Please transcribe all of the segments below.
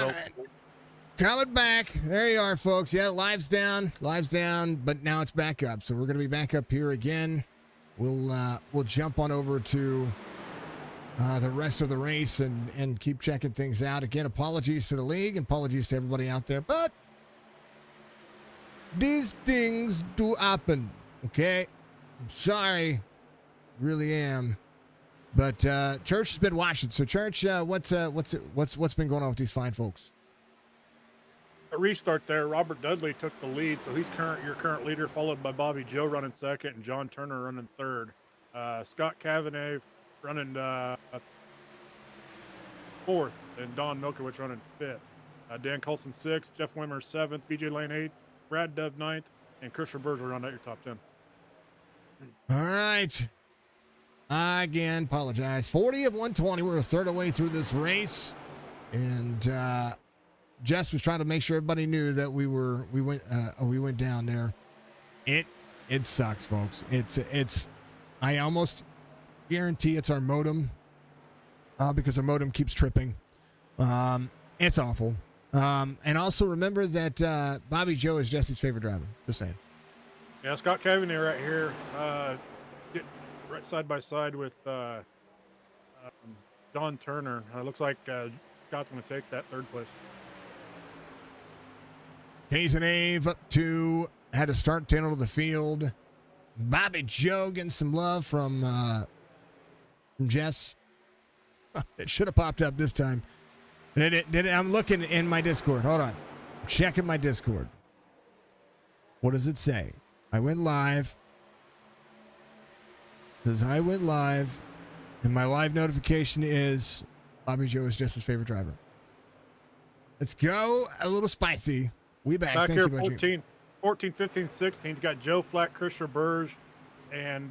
right. Coming back. There you are, folks. Yeah, live's down, but now it's back up. So we're going to be back up here again. We'll jump on over to the rest of the race and keep checking things out. Again, apologies to the league and apologies to everybody out there, but these things do happen, okay? I'm sorry. Really am. But Church has been watching. So Church, what's been going on with these fine folks? A restart there. Robert Dudley took the lead, so he's your current leader, followed by Bobby Joe running second and John Turner running third. Scott Cavanagh running fourth, and Don Milkowicz running fifth. Dan Coulson sixth, Jeff Wimmer seventh, BJ Lane eighth, Brad Dove ninth, and Chris Roberge will round out your top 10. All right. Again, apologize. 40 of 120. We're a third of the way through this race, and Jess was trying to make sure everybody knew that we went down there. It sucks, folks. It's I almost guarantee it's our modem because our modem keeps tripping. It's awful. And also remember that Bobby Joe is Jesse's favorite driver. Just saying. Yeah, Scott Cavanagh right here, right side by side with Don Turner. Looks like Scott's going to take that third place. Hayes and Ave up to had to start tail of the field. Bobby Joe getting some love from Jess. It should have popped up this time. Did it? I'm looking in my Discord. Hold on. I'm checking my Discord. What does it say? I went live. It says I went live. And my live notification is Bobby Joe is Jess's favorite driver. Let's go. A little spicy. We back. Back Thank here, you, 14, 15, 16. Got Joe Flack, Chris Roberge, and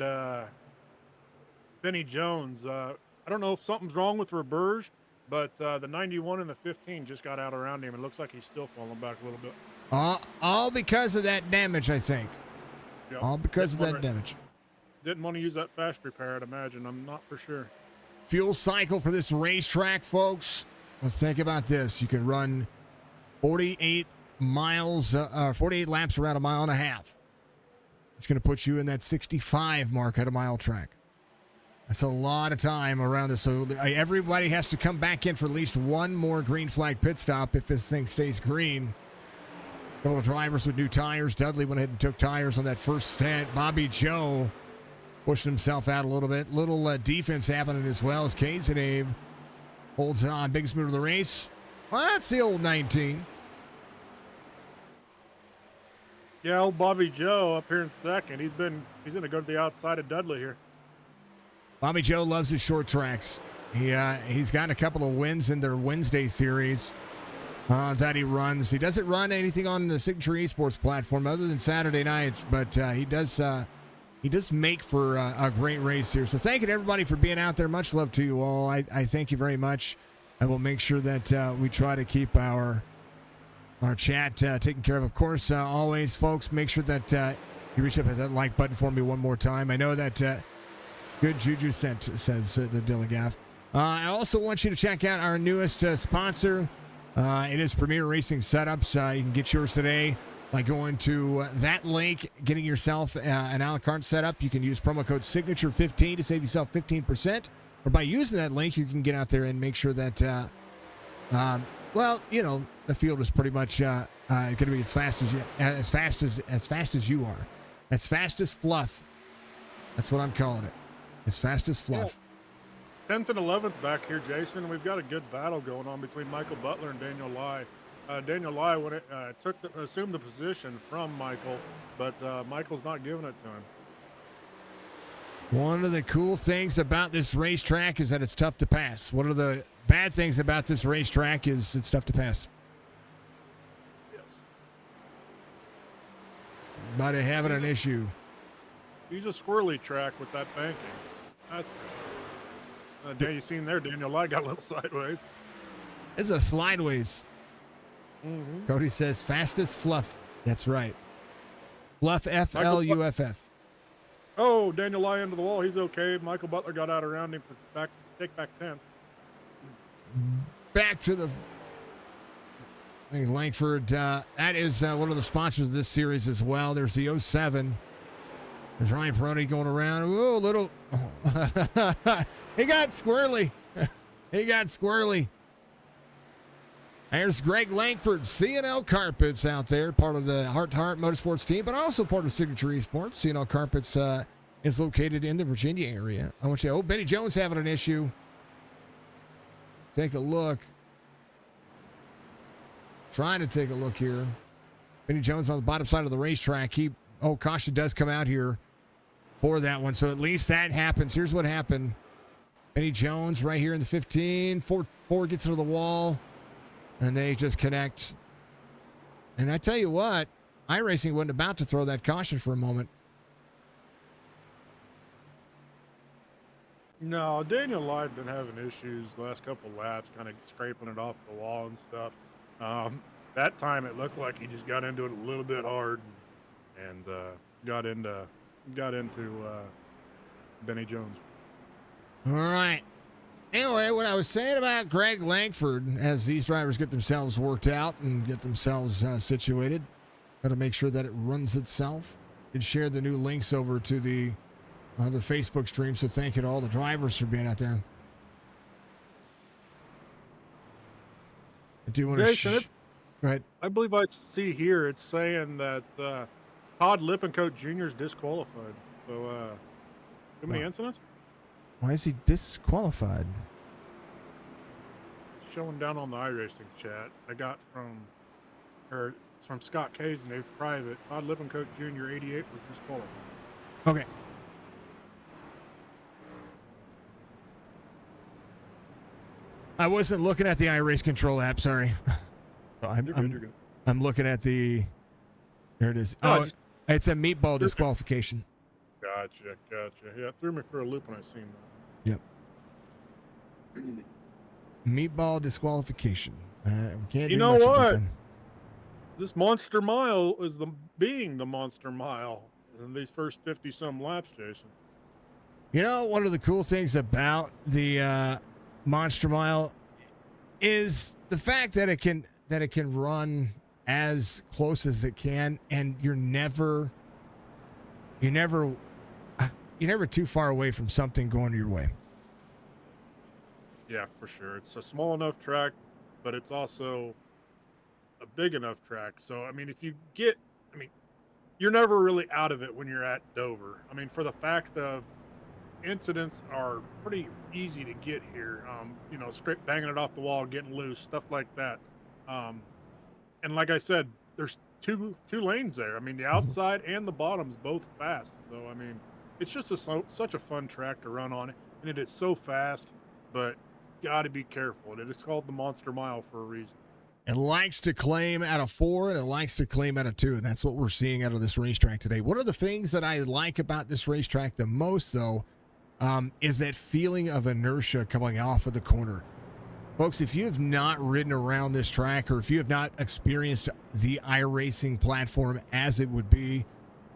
Benny Jones. I don't know if something's wrong with Roberge, but the 91 and the 15 just got out around him. It looks like he's still falling back a little bit. All because of that damage, I think. Yep. All because of that damage. Didn't want to use that fast repair, I'd imagine. I'm not for sure. Fuel cycle for this racetrack, folks. Let's think about this. You can run 48 miles, 48 laps around a mile and a half. It's going to put you in that 65 mark at a mile track. That's a lot of time around this. So everybody has to come back in for at least one more green flag pit stop if this thing stays green. A couple of drivers with new tires. Dudley went ahead and took tires on that first stint. Bobby Joe pushing himself out a little bit. Little defense happening as well as Canes and Abe holds on. Biggest move of the race. Well, that's the old 19. Yeah, old Bobby Joe up here in second. He's going to go to the outside of Dudley here. Bobby Joe loves his short tracks. He's gotten a couple of wins in their Wednesday series that he runs. He doesn't run anything on the Signature Esports platform other than Saturday nights, but he does make for a great race here. So thank you to everybody for being out there. Much love to you all. I thank you very much. I will make sure that we try to keep our chat taken care of. Of course, always, folks, make sure that you reach up at that like button for me one more time. I know that good juju sent, says the Dilligaff. I also want you to check out our newest sponsor. It is Premier Racing Setups. You can get yours today by going to that link, getting yourself an a la carte setup. You can use promo code Signature15 to save yourself 15%. Or by using that link, you can get out there and make sure that, well, you know, the field is pretty much going to be as fast as you are, as fast as fluff. That's what I'm calling it, as fast as fluff. Yeah. 10th and 11th back here, Jason. We've got a good battle going on between Michael Butler and Daniel Lai. Daniel Lai assumed the position from Michael, but Michael's not giving it to him. One of the cool things about this racetrack is that it's tough to pass. One of the bad things about this racetrack is it's tough to pass. Yes. But having an issue. He's a squirrely track with that banking. That's for sure. You seen there, Daniel Lai got a little sideways. It's a slideways. Mm-hmm. Cody says fastest fluff. That's right. Fluff, F-L-U-F-F. Oh, Daniel Lai into the wall. He's okay. Michael Butler got out around him for take back 10th. Back to the I think Langford, that is one of the sponsors of this series as well. There's the 07. There's Ryan Peroni going around. Whoa, little. He got squirrely. He got squirrely. There's Greg Langford, C&L Carpets out there, part of the Hrt2Heart Motorsports team, but also part of Signature Esports. C&L Carpets is located in the Virginia area. I want you to, Benny Jones having an issue. Take a look. Trying to take a look here. Benny Jones on the bottom side of the racetrack. Caution does come out here for that one. So at least that happens. Here's what happened. Benny Jones right here in the 15. Four gets into the wall. And they just connect. And I tell you what, iRacing wasn't about to throw that caution for a moment. No, Daniel Lai been having issues the last couple laps, kind of scraping it off the wall and stuff. That time it looked like he just got into it a little bit hard and got into Benny Jones. All right. Anyway, what I was saying about Greg Langford, as these drivers get themselves worked out and get themselves situated, got to make sure that it runs itself. Did share the new links over to the Facebook stream, so thank you to all the drivers for being out there. I do want to. Jason, go ahead. I believe I see here it's saying that Todd Lippencoat Jr. is disqualified. So, too many incidents? Why is he disqualified? Showing down on the iRacing chat. I got it's from Scott K's and they've private. Todd Lippencoat Jr. 88 was disqualified. Okay. I wasn't looking at the iRace control app. Sorry. You're good. I'm looking at the. There it is. It's a meatball disqualification. Gotcha. Yeah, it threw me for a loop when I seen that. Yep. Meatball disqualification. We can't. You do know much about what? that. This Monster Mile is being the Monster Mile in these first 50-some laps, Jason. You know, one of the cool things about the Monster Mile is the fact that it can run as close as it can, and you're never too far away from something going your way. Yeah, for sure. It's a small enough track, but it's also a big enough track. So, I mean, you're never really out of it when you're at Dover. I mean, for the fact of incidents are pretty easy to get here. Script banging it off the wall, getting loose, stuff like that. And like I said, there's two lanes there. I mean, the outside and the bottom's both fast. So, I mean, it's just such a fun track to run on, and it is so fast, but got to be careful. It is called the Monster Mile for a reason. It likes to claim out of 4, and it likes to claim out of 2, and that's what we're seeing out of this racetrack today. One of the things that I like about this racetrack the most, though, is that feeling of inertia coming off of the corner. Folks, if you have not ridden around this track, or if you have not experienced the iRacing platform as it would be,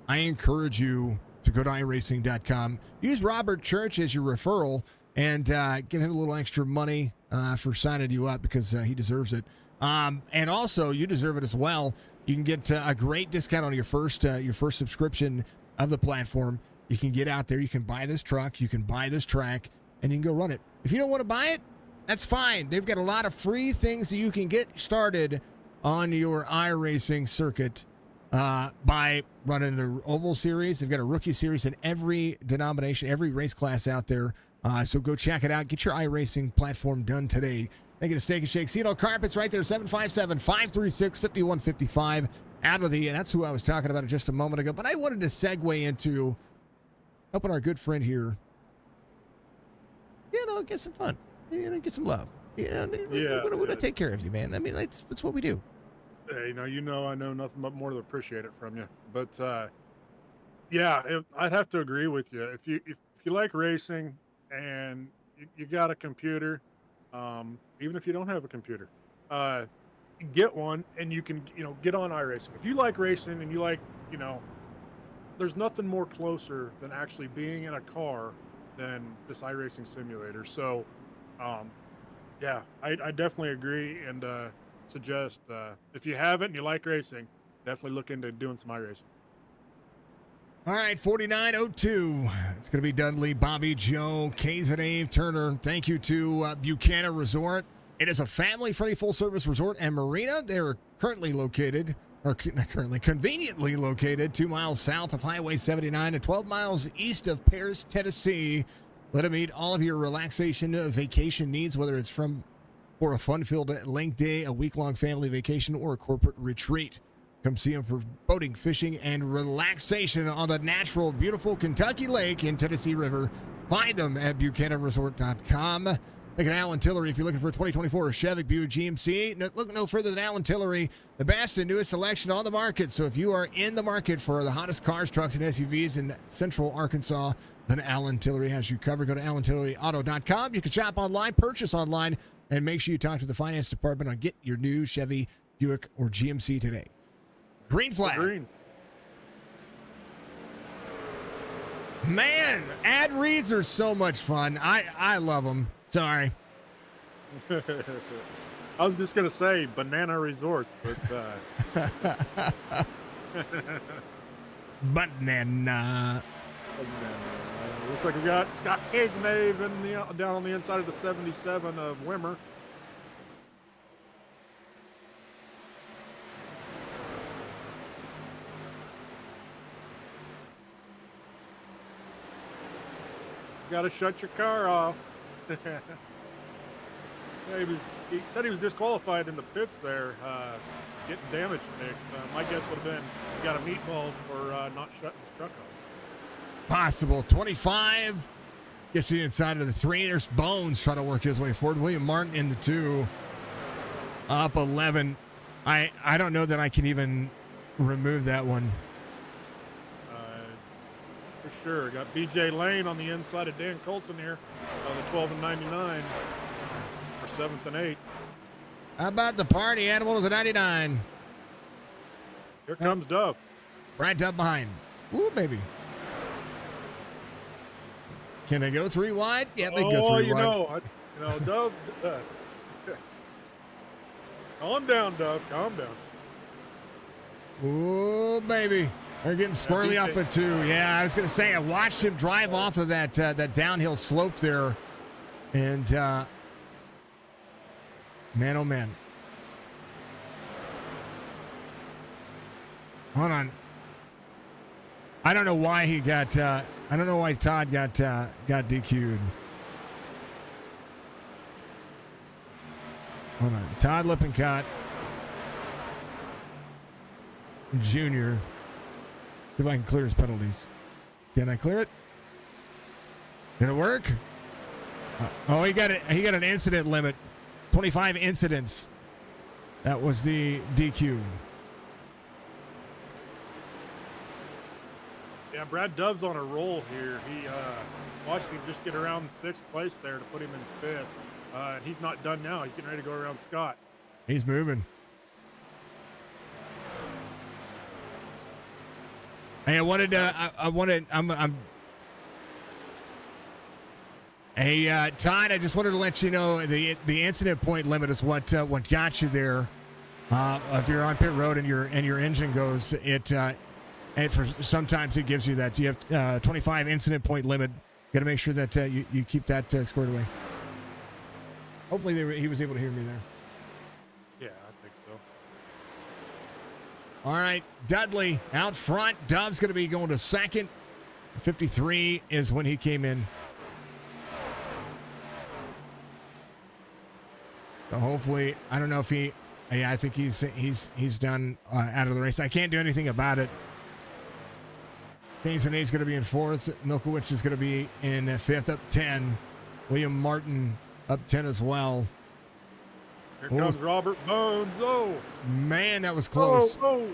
I encourage you to go to iRacing.com. Use Robert Church as your referral and get him a little extra money for signing you up, because he deserves it. And also, you deserve it as well. You can get a great discount on your first subscription of the platform. You can get out there, you can buy this truck, you can buy this track, and you can go run it. If you don't want to buy it, that's fine. They've got a lot of free things that you can get started on your iRacing circuit by running the Oval Series. They've got a Rookie Series in every denomination, every race class out there. So go check it out. Get your iRacing platform done today. Make it a Steak and Shake. C&L Carpets right there, 757-536-5155. Out of the, and that's who I was talking about just a moment ago. But I wanted to segue into helping our good friend here, get some fun. Get some love. We're going to take care of you, man. I mean, that's what we do. Hey, I know nothing but more to appreciate it from you. But I'd have to agree with you. If you like racing and you got a computer, even if you don't have a computer, get one and you can get on iRacing. If you like racing and you like there's nothing more closer than actually being in a car than this iRacing simulator. So I definitely agree. And suggest, if you haven't and you like racing, definitely look into doing some iRacing. All right, 4902. It's going to be Dudley, Bobby, Joe, Dave, Turner. Thank you to Buchanan Resort. It is a family-friendly full-service resort and marina. They're conveniently located 2 miles south of Highway 79 and 12 miles east of Paris, Tennessee. Let them meet all of your relaxation vacation needs, whether it's for a fun-filled length day, a week-long family vacation, or a corporate retreat. Come see them for boating, fishing, and relaxation on the natural, beautiful Kentucky Lake and Tennessee River. Find them at BuchananResort.com. Look at Alan Tillery if you're looking for a 2024 Chevy Buick GMC. Look no further than Alan Tillery, the best and newest selection on the market. So if you are in the market for the hottest cars, trucks, and SUVs in central Arkansas, then Alan Tillery has you covered. Go to AlanTilleryAuto.com. You can shop online, purchase online, and make sure you talk to the finance department on get your new Chevy, Buick, or GMC today. Green flag. Green. Man, ad reads are so much fun. I love them. Sorry. I was just going to say Banana Resorts, but Banana. Looks like we got Scott Cazenave down on the inside of the 77 of Wimmer. Got to shut your car off. Yeah, he said he was disqualified in the pits there, getting damage fixed. My guess would have been he got a meatball for not shutting his truck off. Possible. 25 gets to the inside of the 3. There's Bones trying to work his way forward. William Martin in the 2. Up 11. I don't know that I can even remove that one. For sure. Got BJ Lane on the inside of Dan Colson here. The 12 and 99 for 7th and 8th. How about the party animal to the 99? Here comes Dove. Right up behind. Ooh, baby. Can they go 3 wide? Yeah, they can go 3 wide. Dove. Calm down, Dove. Calm down. Ooh, baby. They're getting squirrely off of 2. Yeah, I was going to say, I watched him drive off of that downhill slope there. And, man, oh, man. Hold on. I don't know why he got, I don't know why Todd got DQ'd. Hold on. Todd Lippincott Jr. See if I can clear his penalties. Can I clear it? Did it work? He got an incident limit. 25 incidents. That was the DQ. Yeah, Brad Dove's on a roll here. He watched him just get around 6th place there to put him in 5th. And he's not done now. He's getting ready to go around Scott. He's moving. Hey, Hey, Todd, I just wanted to let you know the incident point limit is what got you there. If you're on pit road and your engine goes, and for sometimes it gives you that. You have 25 incident point limit. Got to make sure that you keep that squared away. Hopefully he was able to hear me there. Yeah, I think so. All right, Dudley out front. Dove's going to be going to 2nd. 53 is when he came in. So hopefully, I don't know if I think he's done out of the race. I can't do anything about it. Nave's going to be in 4th. Milkowicz is going to be in 5th, up 10. William Martin up 10 as well. Here comes Robert Bones. Oh, man, that was close. Oh.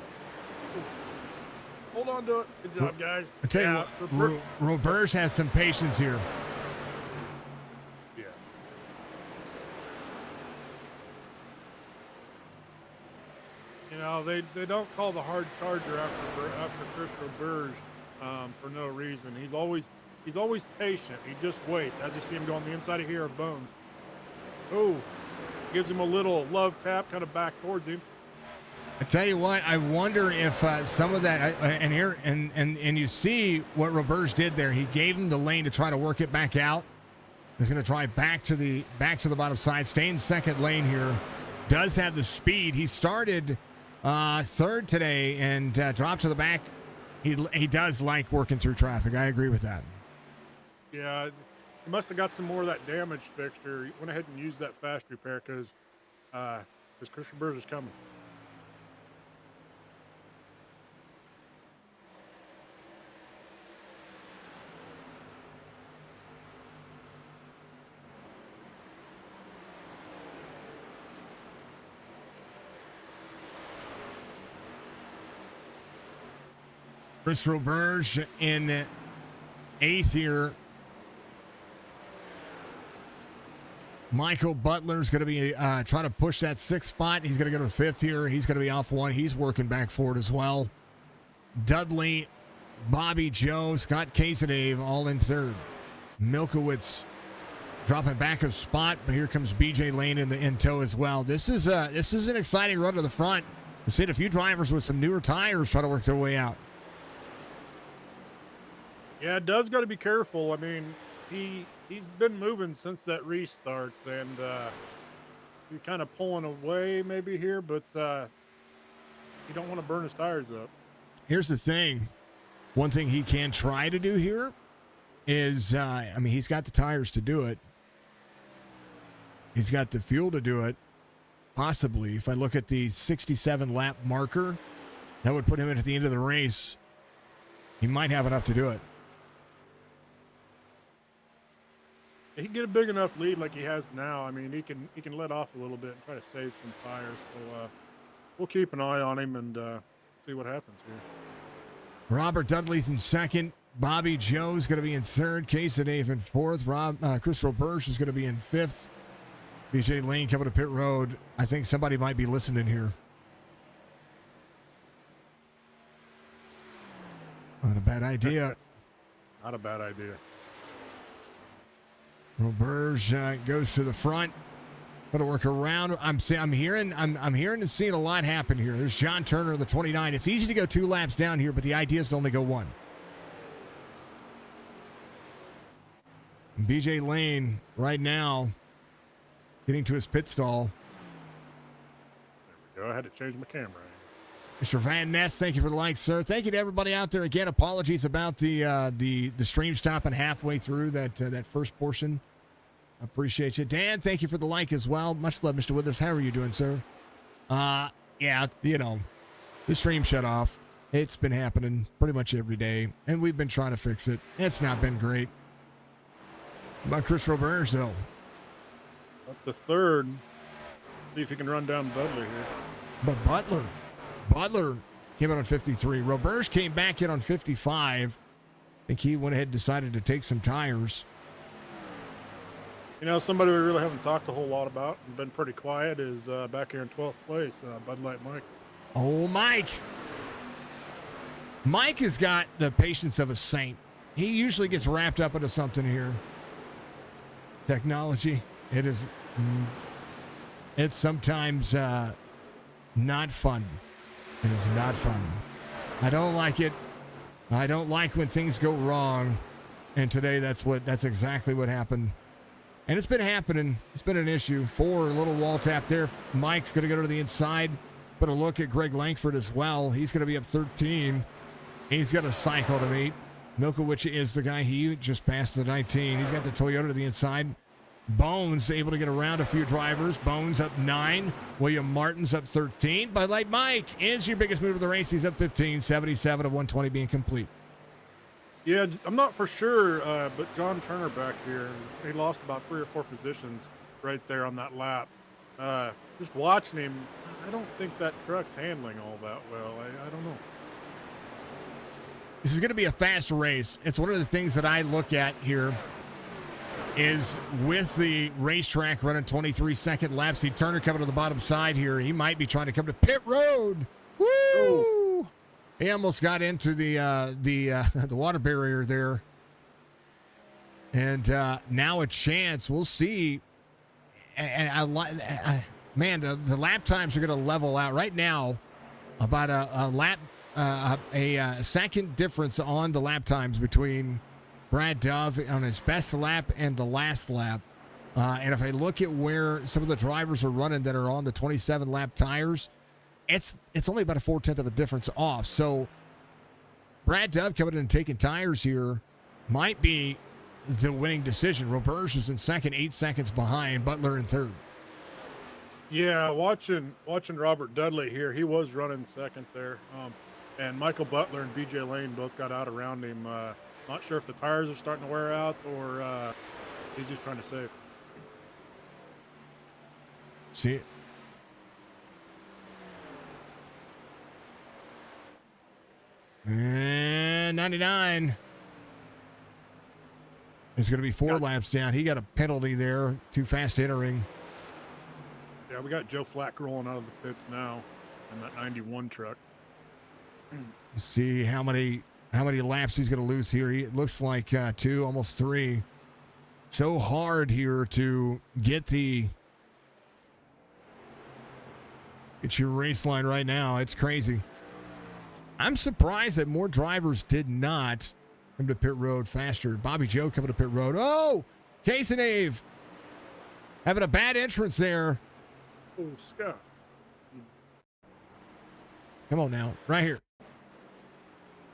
Hold on to it. Good job, guys. I tell you what, Roberge has some patience here. Yeah. You know, they don't call the hard charger after Chris Roberge for no reason. He's always patient. He just waits. As you see him go on the inside of here of Bones. Oh, gives him a little love tap kind of back towards him. I tell you what, I wonder if some of that, and you see what Roberge did there. He gave him the lane to try to work it back out. He's going to try back to the bottom side, stay in second lane here. Does have the speed. He started third today and dropped to the back. He does like working through traffic. I agree with that. Yeah, he must have got some more of that damage fixed, or he went ahead and used that fast repair because Chris Roberge is coming. Chris Roberge in eighth here. Michael Butler's going to be trying to push that sixth spot. He's going to go to fifth here. He's going to be off one. He's working back forward as well. Dudley, Bobby Joe, Scott Casadave all in third. Milkowitz dropping back a spot, but here comes BJ Lane in tow as well. This is an exciting run to the front. We've seen a few drivers with some newer tires try to work their way out. Yeah, Doug's got to be careful. I mean, he's been moving since that restart, and he's kind of pulling away maybe here, but you don't want to burn his tires up. Here's the thing. One thing he can try to do here is, he's got the tires to do it. He's got the fuel to do it. Possibly, if I look at the 67 lap marker, that would put him at the end of the race. He might have enough to do it. He can get a big enough lead like he has now. I mean, he can let off a little bit and try to save some tires. So we'll keep an eye on him and see what happens here. Robert Dudley's in second. Bobby Joe's going to be in third. Casadave in fourth. Chris Roberge is going to be in fifth. BJ Lane coming to pit road. I think somebody might be listening here. Not a bad idea. Not a bad idea. Roberge goes to the front. Going to work around. I'm hearing and seeing a lot happen here. There's John Turner, the 29. It's easy to go 2 laps down here, but the idea is to only go 1. BJ Lane right now getting to his pit stall. There we go. I had to change my camera. Mr. Van Ness, thank you for the like, sir. Thank you to everybody out there. Again, apologies about the stream stopping halfway through that first portion. Appreciate you. Dan, thank you for the like as well. Much love, Mr. Withers. How are you doing, sir? Yeah, the stream shut off. It's been happening pretty much every day, and we've been trying to fix it. It's not been great. About Chris Roberge, though. Up to third. See if he can run down Dudley here. But Butler came out on 53. Roberge came back in on 55. I think he went ahead and decided to take some tires. Somebody we really haven't talked a whole lot about and been pretty quiet is back here in 12th place, Bud Light Mike. Oh, Mike. Mike has got the patience of a saint. He usually gets wrapped up into something here. Technology, it's sometimes not fun. It is not fun. I don't like it. I don't like when things go wrong. And today that's exactly what happened. And it's been happening. It's been an issue. 4, a little wall tap there. Mike's going to go to the inside. But a look at Greg Langford as well. He's going to be up 13. He's got a cycle to meet. Milkowitz is the guy he just passed the 19. He's got the Toyota to the inside. Bones able to get around a few drivers. Bones up 9. William Martin's up 13. Bud Light Mike is your biggest move of the race. He's up 15. 77 of 120 being complete. Yeah, I'm not for sure, but John Turner back here, he lost about 3 or 4 positions right there on that lap. Just watching him, I don't think that truck's handling all that well. I don't know. This is going to be a fast race. It's one of the things that I look at here is with the racetrack running 23-second laps. See Turner coming to the bottom side here. He might be trying to come to pit road. Woo! Oh. He almost got into the water barrier there. And now a chance. We'll see. man, the lap times are going to level out right now. About a lap, a second difference on the lap times between Brad Dove on his best lap and the last lap. And if I look at where some of the drivers are running that are on the 27 lap tires, it's only about a 4/10 of a difference off. So Brad Dove coming in and taking tires here might be the winning decision. Roberge is in second, 8 seconds behind. Butler in third. Yeah, watching Robert Dudley here, he was running second there. And Michael Butler and BJ Lane both got out around him. Not sure if the tires are starting to wear out or he's just trying to save. See it. And 99. It's going to be 4 laps down. He got a penalty there. Too fast entering. Yeah, we got Joe Flack rolling out of the pits now in that 91 truck. Let's see how many laps he's going to lose here. It looks like 2, almost 3. So hard here to get your race line right now. It's crazy. I'm surprised that more drivers did not come to pit road faster. Bobby Joe coming to pit road. Oh, Casenave having a bad entrance there. Oh, Scott. Come on now, right here.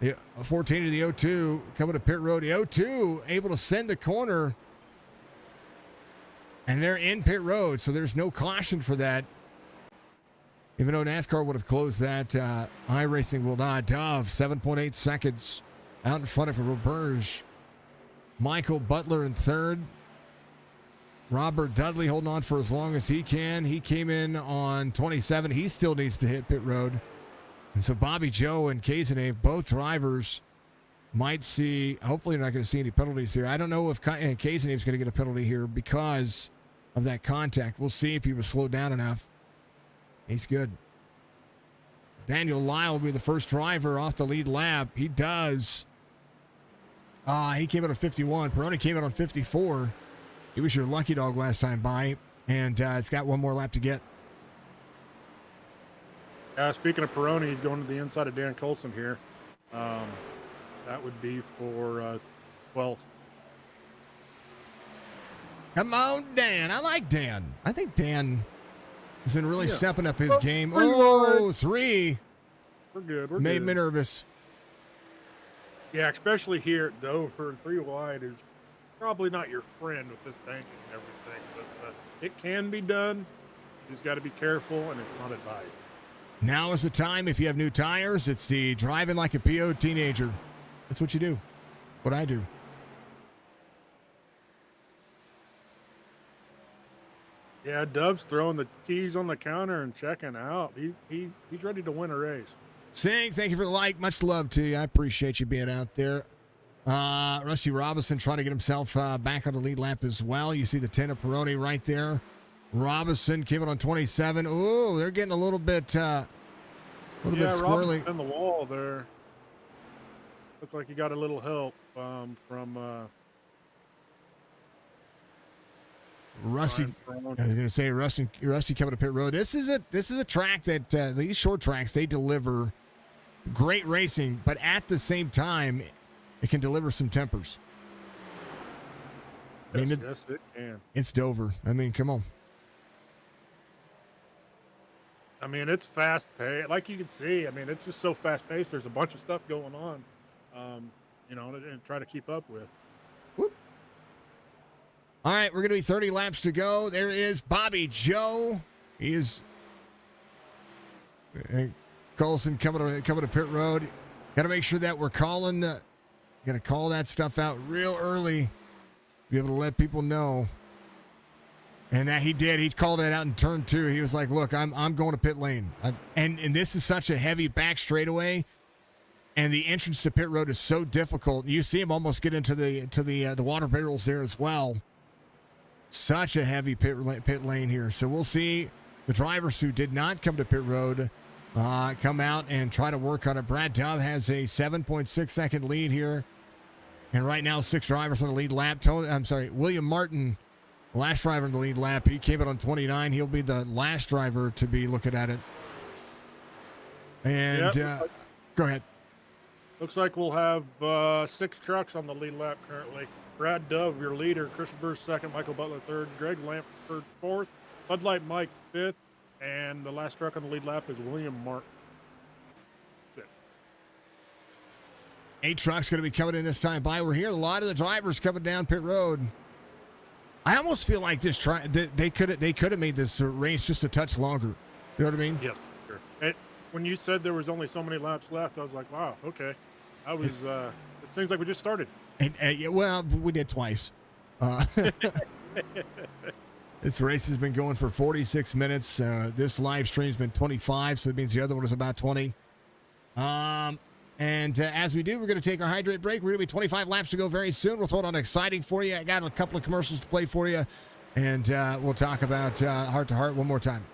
The 14 to the 02 coming to pit road. The 02 able to send the corner, and they're in pit road, so there's no caution for that. Even though NASCAR would have closed that, iRacing will not. Dove, 7.8 seconds out in front of Roberge. Michael Butler in third. Robert Dudley holding on for as long as he can. He came in on 27. He still needs to hit pit road. And so Bobby Joe and Cazenave, both drivers, might see, hopefully you're not going to see any penalties here. I don't know if Cazenave is going to get a penalty here because of that contact. We'll see if he was slowed down enough. He's good. Daniel Lyle will be the first driver off the lead lap. He does. He came out on 51. Peroni came out on 54. He was your lucky dog last time by, and it's got one more lap to get. Speaking of Peroni, he's going to the inside of Dan Coulson here. That would be for 12th. Come on, Dan. I like Dan. I think Dan has been really stepping up his game. 3. We're good. Made me nervous. Yeah, especially here at Dover, 3 wide is probably not your friend with this banking and everything, but it can be done. You just got to be careful, and it's not advised. Now is the time. If you have new tires, it's the driving like a PO teenager. That's what you do. What I do. Yeah, Dove's throwing the keys on the counter and checking out. He's ready to win a race. Sing, thank you for the like. Much love to you. I appreciate you being out there. Rusty Robinson trying to get himself back on the lead lap as well. You see the 10 of Peroni right there. Robinson came in on 27. Oh, they're getting a little bit bit squirrely. Robinson in the wall there. Looks like he got a little help from Rusty. I was going to say Rusty coming to pit road. This is a track that these short tracks, they deliver great racing, but at the same time, it can deliver some tempers. Yes, it can. It's Dover. I mean, come on. I mean, it's fast paced. Like you can see, I mean, it's just so fast paced. There's a bunch of stuff going on, and try to keep up with. Whoop. All right, we're going to be 30 laps to go. There is Bobby Joe. He is Colson coming to pit road. Got to make sure that we're calling. Got to call that stuff out real early. Be able to let people know. And that he did. He called it out in turn 2. He was like, "Look, I'm going to pit lane." And this is such a heavy back straightaway, and the entrance to pit road is so difficult. You see him almost get into the water barrels there as well. Such a heavy pit lane here. So we'll see the drivers who did not come to pit road come out and try to work on it. Brad Dove has a 7.6 second lead here, and right now 6 drivers on the lead lap. William Martin last driver in the lead lap. He came in on 29. He'll be the last driver to be looking at it. And go ahead. Looks like we'll have 6 trucks on the lead lap currently. Brad Dove, your leader. Christian Burr second. Michael Butler third. Greg Lampford fourth. Bud Light Mike fifth. And the last truck on the lead lap is William Martin. That's it. 8 trucks going to be coming in this time by. We're hearing a lot of the drivers coming down pit road. I almost feel like they could have made this race just a touch longer. You know what I mean? Yes, sure. When you said there was only so many laps left, I was like, wow, okay. I was. It seems like we just started. Well, we did twice. This race has been going for 46 minutes. This live stream's been 25, so it means the other one is about 20. And as we do, we're going to take our hydrate break. We're going to be 25 laps to go very soon. We'll throw it on exciting for you. I got a couple of commercials to play for you, and we'll talk about Heart to Heart one more time.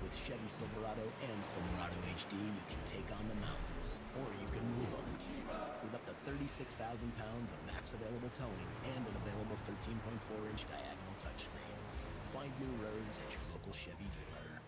With Chevy Silverado and Silverado HD, you can take on the mountains, or you can move them. With up to 36,000 pounds of max available towing and an available 13.4-inch diagonal touchscreen. Find new roads at your local Chevy dealer.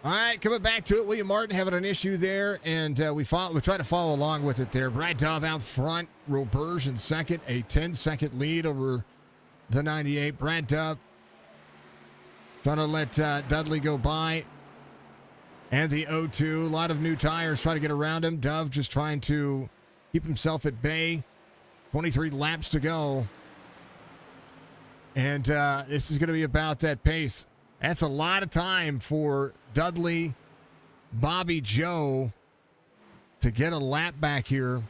All right, coming back to it. William Martin having an issue there, and we try to follow along with it there. Brad Dove out front, Roberge in second, a 10-second lead over the 98. Brad Dove trying to let Dudley go by, and the 0-2. A lot of new tires trying to get around him. Dove just trying to keep himself at bay. 23 laps to go, and this is going to be about that pace. That's a lot of time for Dudley, Bobby Joe to get a lap back here.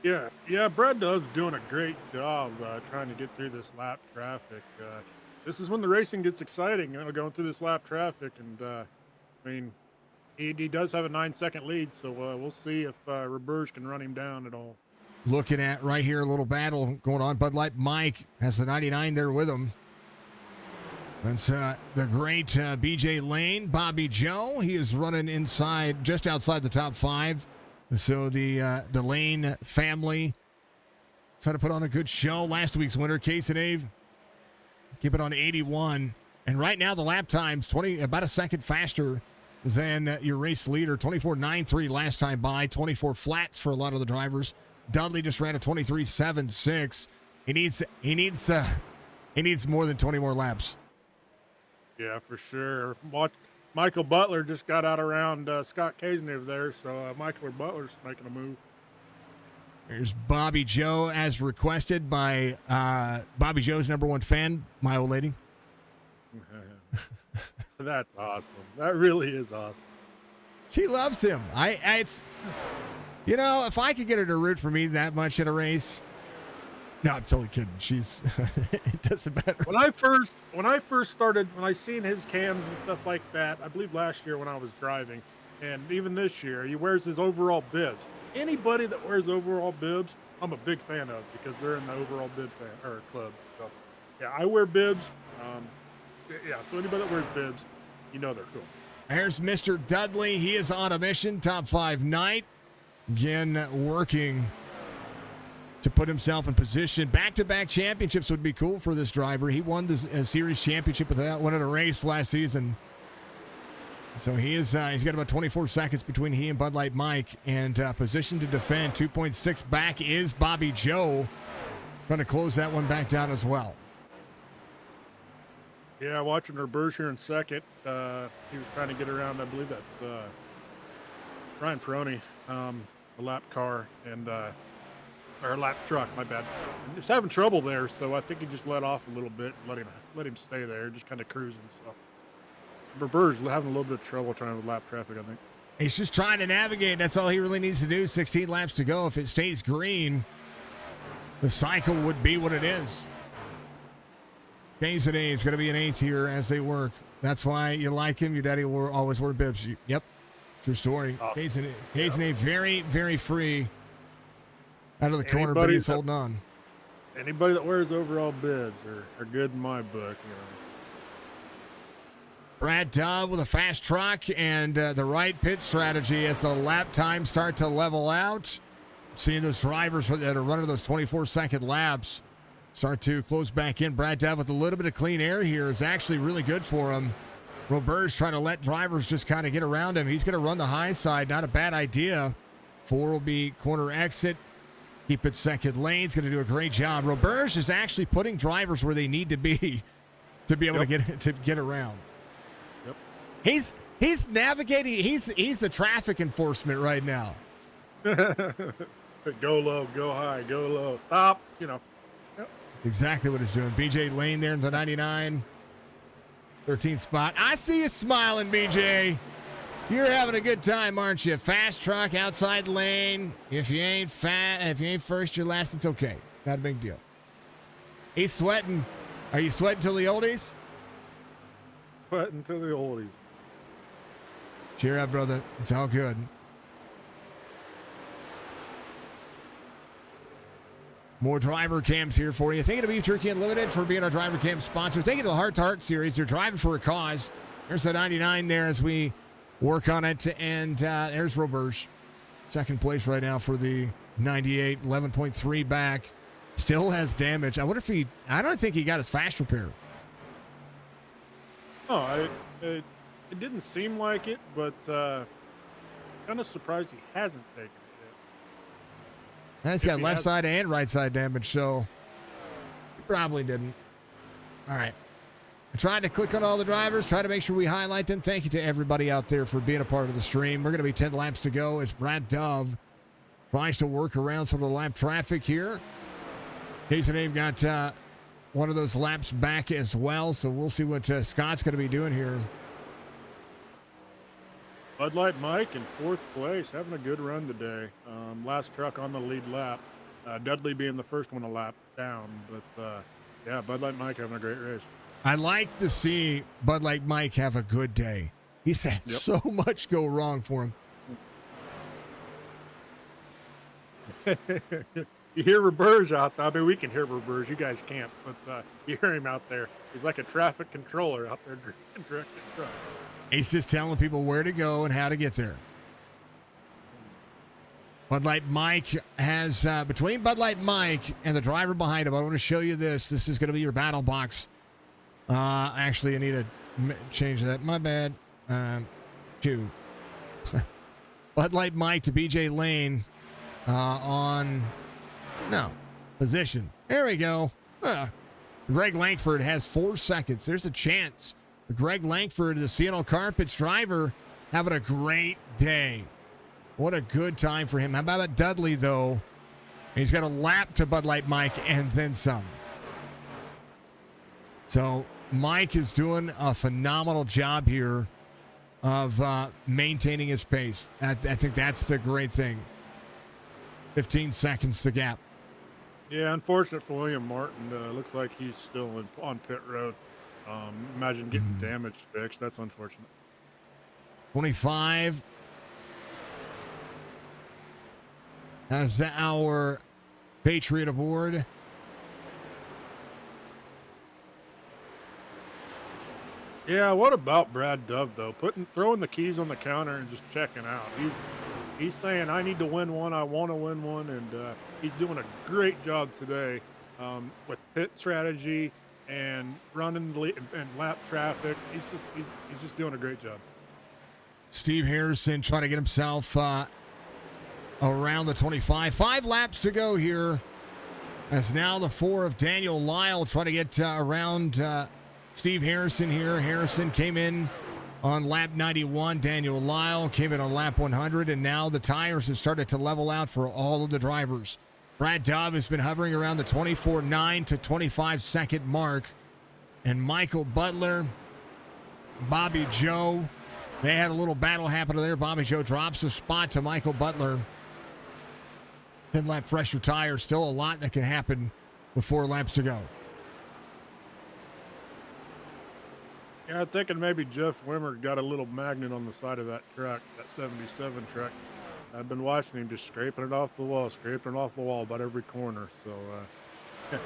Yeah, Brad Dove's doing a great job trying to get through this lap traffic. This is when the racing gets exciting, going through this lap traffic. And, I mean, he does have a 9-second lead, so we'll see if Roberge can run him down at all. Looking at right here, a little battle going on. Bud Light Mike has the 99 there with him. That's the great BJ Lane. Bobby Joe, he is running inside, just outside the top 5. So the Lane family trying to put on a good show. Last week's winner, Case and Ave, keep it on 81. And right now the lap time's about a second faster than your race leader. 24.93 last time by. 24 flats for a lot of the drivers. Dudley just ran a 23.76. He needs more than 20 more laps. Yeah, for sure. Michael Butler just got out around Scott Kazenev there, so Michael Butler's making a move. There's Bobby Joe as requested by Bobby Joe's #1 fan, my old lady. That's awesome. That really is awesome. She loves him. It's, if I could get her to root for me that much at a race. No, I'm totally kidding. It doesn't matter. When I first started, when I seen his cams and stuff like that, I believe last year when I was driving, and even this year, he wears his overall bibs. Anybody that wears overall bibs, I'm a big fan of because they're in the overall bib fan or club. So yeah, I wear bibs. Yeah, so anybody that wears bibs, you know they're cool. Here's Mr. Dudley. He is on a mission. Top 5 night. Again, working to put himself in position. Back-to-back championships would be cool for this driver. He won the series championship without winning a race last season. So he's got about 24 seconds between he and Bud Light Mike, and position to defend. 2.6 back is Bobby Joe, trying to close that one back down as well. Yeah, watching Roberge here in second. He was trying to get around, I believe that's Ryan Peroni, the lap car, and or lap truck, my bad. He was having trouble there, so I think he just let off a little bit, let him stay there, just kind of cruising. So Roberge having a little bit of trouble trying to lap traffic, I think. He's just trying to navigate. That's all he really needs to do. 16 laps to go. If it stays green, the cycle would be what it is. Days and A's going to be an 8th here as they work. That's why you like him. Your daddy will always wear bibs. Yep. True story. Awesome. Days and A very, very free out of the corner, but he's holding on. Anybody that wears overall bibs are good in my book. You know. Brad Dove with a fast truck and the right pit strategy as the lap times start to level out. Seeing those drivers that are running those 24-second laps start to close back in. Brad Dove with a little bit of clean air here is actually really good for him. Roberge trying to let drivers just kind of get around him. He's going to run the high side. Not a bad idea. 4 will be corner exit. Keep it second lane. He's going to do a great job. Roberge is actually putting drivers where they need to be able to get around. Yep. He's navigating. He's the traffic enforcement right now. Go low, go high, go low, stop. You know. Yep. That's exactly what he's doing. BJ Lane there in the 99, 13th spot. I see you smiling, BJ. You're having a good time, aren't you? Fast truck, outside lane. If you ain't first, you're last. It's okay. Not a big deal. He's sweating. Are you sweating till the oldies? Sweating till the oldies. Cheer up, brother. It's all good. More driver cams here for you. Thank you to Beef Jerky Unlimited for being our driver cam sponsor. Thank you to the Hrt2Heart series. They're driving for a cause. There's the 99 there as we work on it. And there's Roberge. Second place right now for the 98. 11.3 back. Still has damage. I wonder if I don't think he got his fast repair. Oh, it didn't seem like it, but kind of surprised he hasn't taken it yet. He's got left side and right side damage, so he probably didn't. All right. I tried to click on all the drivers, try to make sure we highlight them. Thank you to everybody out there for being a part of the stream. We're going to be 10 laps to go as Brad Dove tries to work around some of the lap traffic here. Casey and Dave got one of those laps back as well, so we'll see what Scott's going to be doing here. Bud Light Mike in 4th place, having a good run today. Last truck on the lead lap. Dudley being the first one to lap down. But, yeah, Bud Light Mike having a great race. I like to see Bud Light Mike have a good day. He's had so much go wrong for him. You hear Roberge out there. I mean, we can hear Roberge. You guys can't, but you hear him out there. He's like a traffic controller out there directing truck. He's just telling people where to go and how to get there. Bud Light Mike has, between Bud Light Mike and the driver behind him, I want to show you this. This is going to be your battle box. Actually, I need to change that. My bad. Two. Bud Light Mike to BJ Lane position. There we go. Greg Lankford has 4 seconds. There's a chance. Greg Lankford, the CNL Carpets driver, having a great day. What a good time for him. How about Dudley, though? He's got a lap to Bud Light Mike and then some. So Mike is doing a phenomenal job here of maintaining his pace. I think that's the great thing. 15 seconds the gap. Yeah, unfortunate for William Martin. Looks like he's still on pit road. Imagine getting damage fixed. That's unfortunate. 25 as our Patriot aboard. Yeah, what about Brad Dove though? Throwing the keys on the counter and just checking out. He's saying I need to win one, I want to win one, and he's doing a great job today with pit strategy and running the and lap traffic. He's just doing a great job. Steve Harrison trying to get himself around the 25. 5 laps to go here. As now the 4 of Daniel Lyle trying to get around Steve Harrison here. Harrison came in on lap 91. Daniel Lyle came in on lap 100. And now the tires have started to level out for all of the drivers. Brad Dove has been hovering around the 24.9 to 25 second mark. And Michael Butler, Bobby Joe, they had a little battle happen there. Bobby Joe drops a spot to Michael Butler. 10 lap fresher tires. Still a lot that can happen with 4 laps to go. Yeah, I'm thinking maybe Jeff Wimmer got a little magnet on the side of that truck, that 77 truck. I've been watching him just scraping it off the wall about every corner. So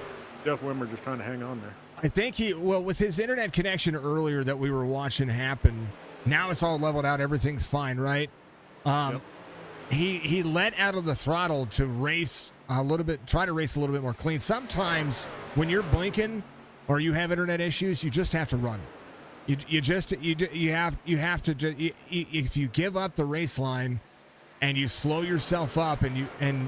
Jeff Wimmer just trying to hang on there. I think with his internet connection earlier that we were watching happen, now it's all leveled out. Everything's fine, right? Yep. He let out of the throttle to race a little bit, try to race a little bit more clean. Sometimes when you're blinking or you have internet issues, you just have to run. You have to if you give up the race line and you slow yourself up and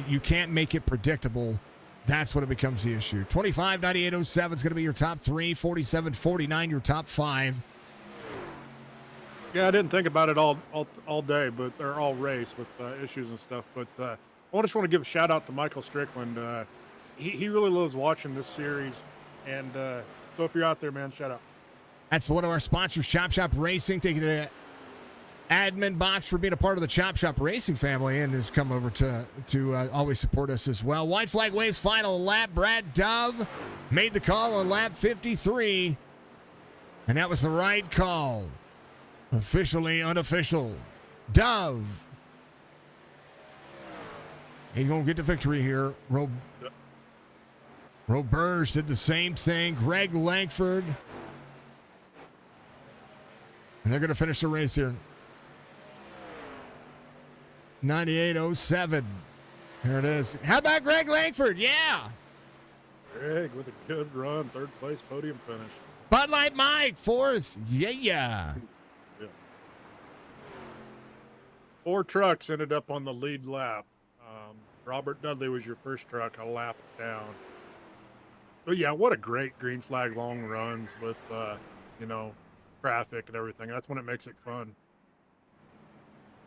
you can't make it predictable, that's when it becomes the issue. 25.98.07 is going to be your top 3, 47.49 your top 5. Yeah, I didn't think about it all day, but they're all race with issues and stuff. But I just want to give a shout out to Michael Strickland. He really loves watching this series, and so if you're out there, man, shout out. That's one of our sponsors, Chop Shop Racing. Thank you to the admin box for being a part of the Chop Shop Racing family and has come over to always support us as well. White flag waves final lap. Brad Dove made the call on lap 53, and that was the right call. Officially unofficial. Dove. He's going to get the victory here. Roberge did the same thing. Greg Langford. And they're going to finish the race here. 98.07. Here it is. How about Greg Langford? Yeah. Greg with a good run. 3rd place podium finish. Bud Light Mike, 4th. Yeah. 4 trucks ended up on the lead lap. Robert Dudley was your first truck, a lap down. But yeah, what a great green flag long runs with, traffic and everything. That's when it makes it fun.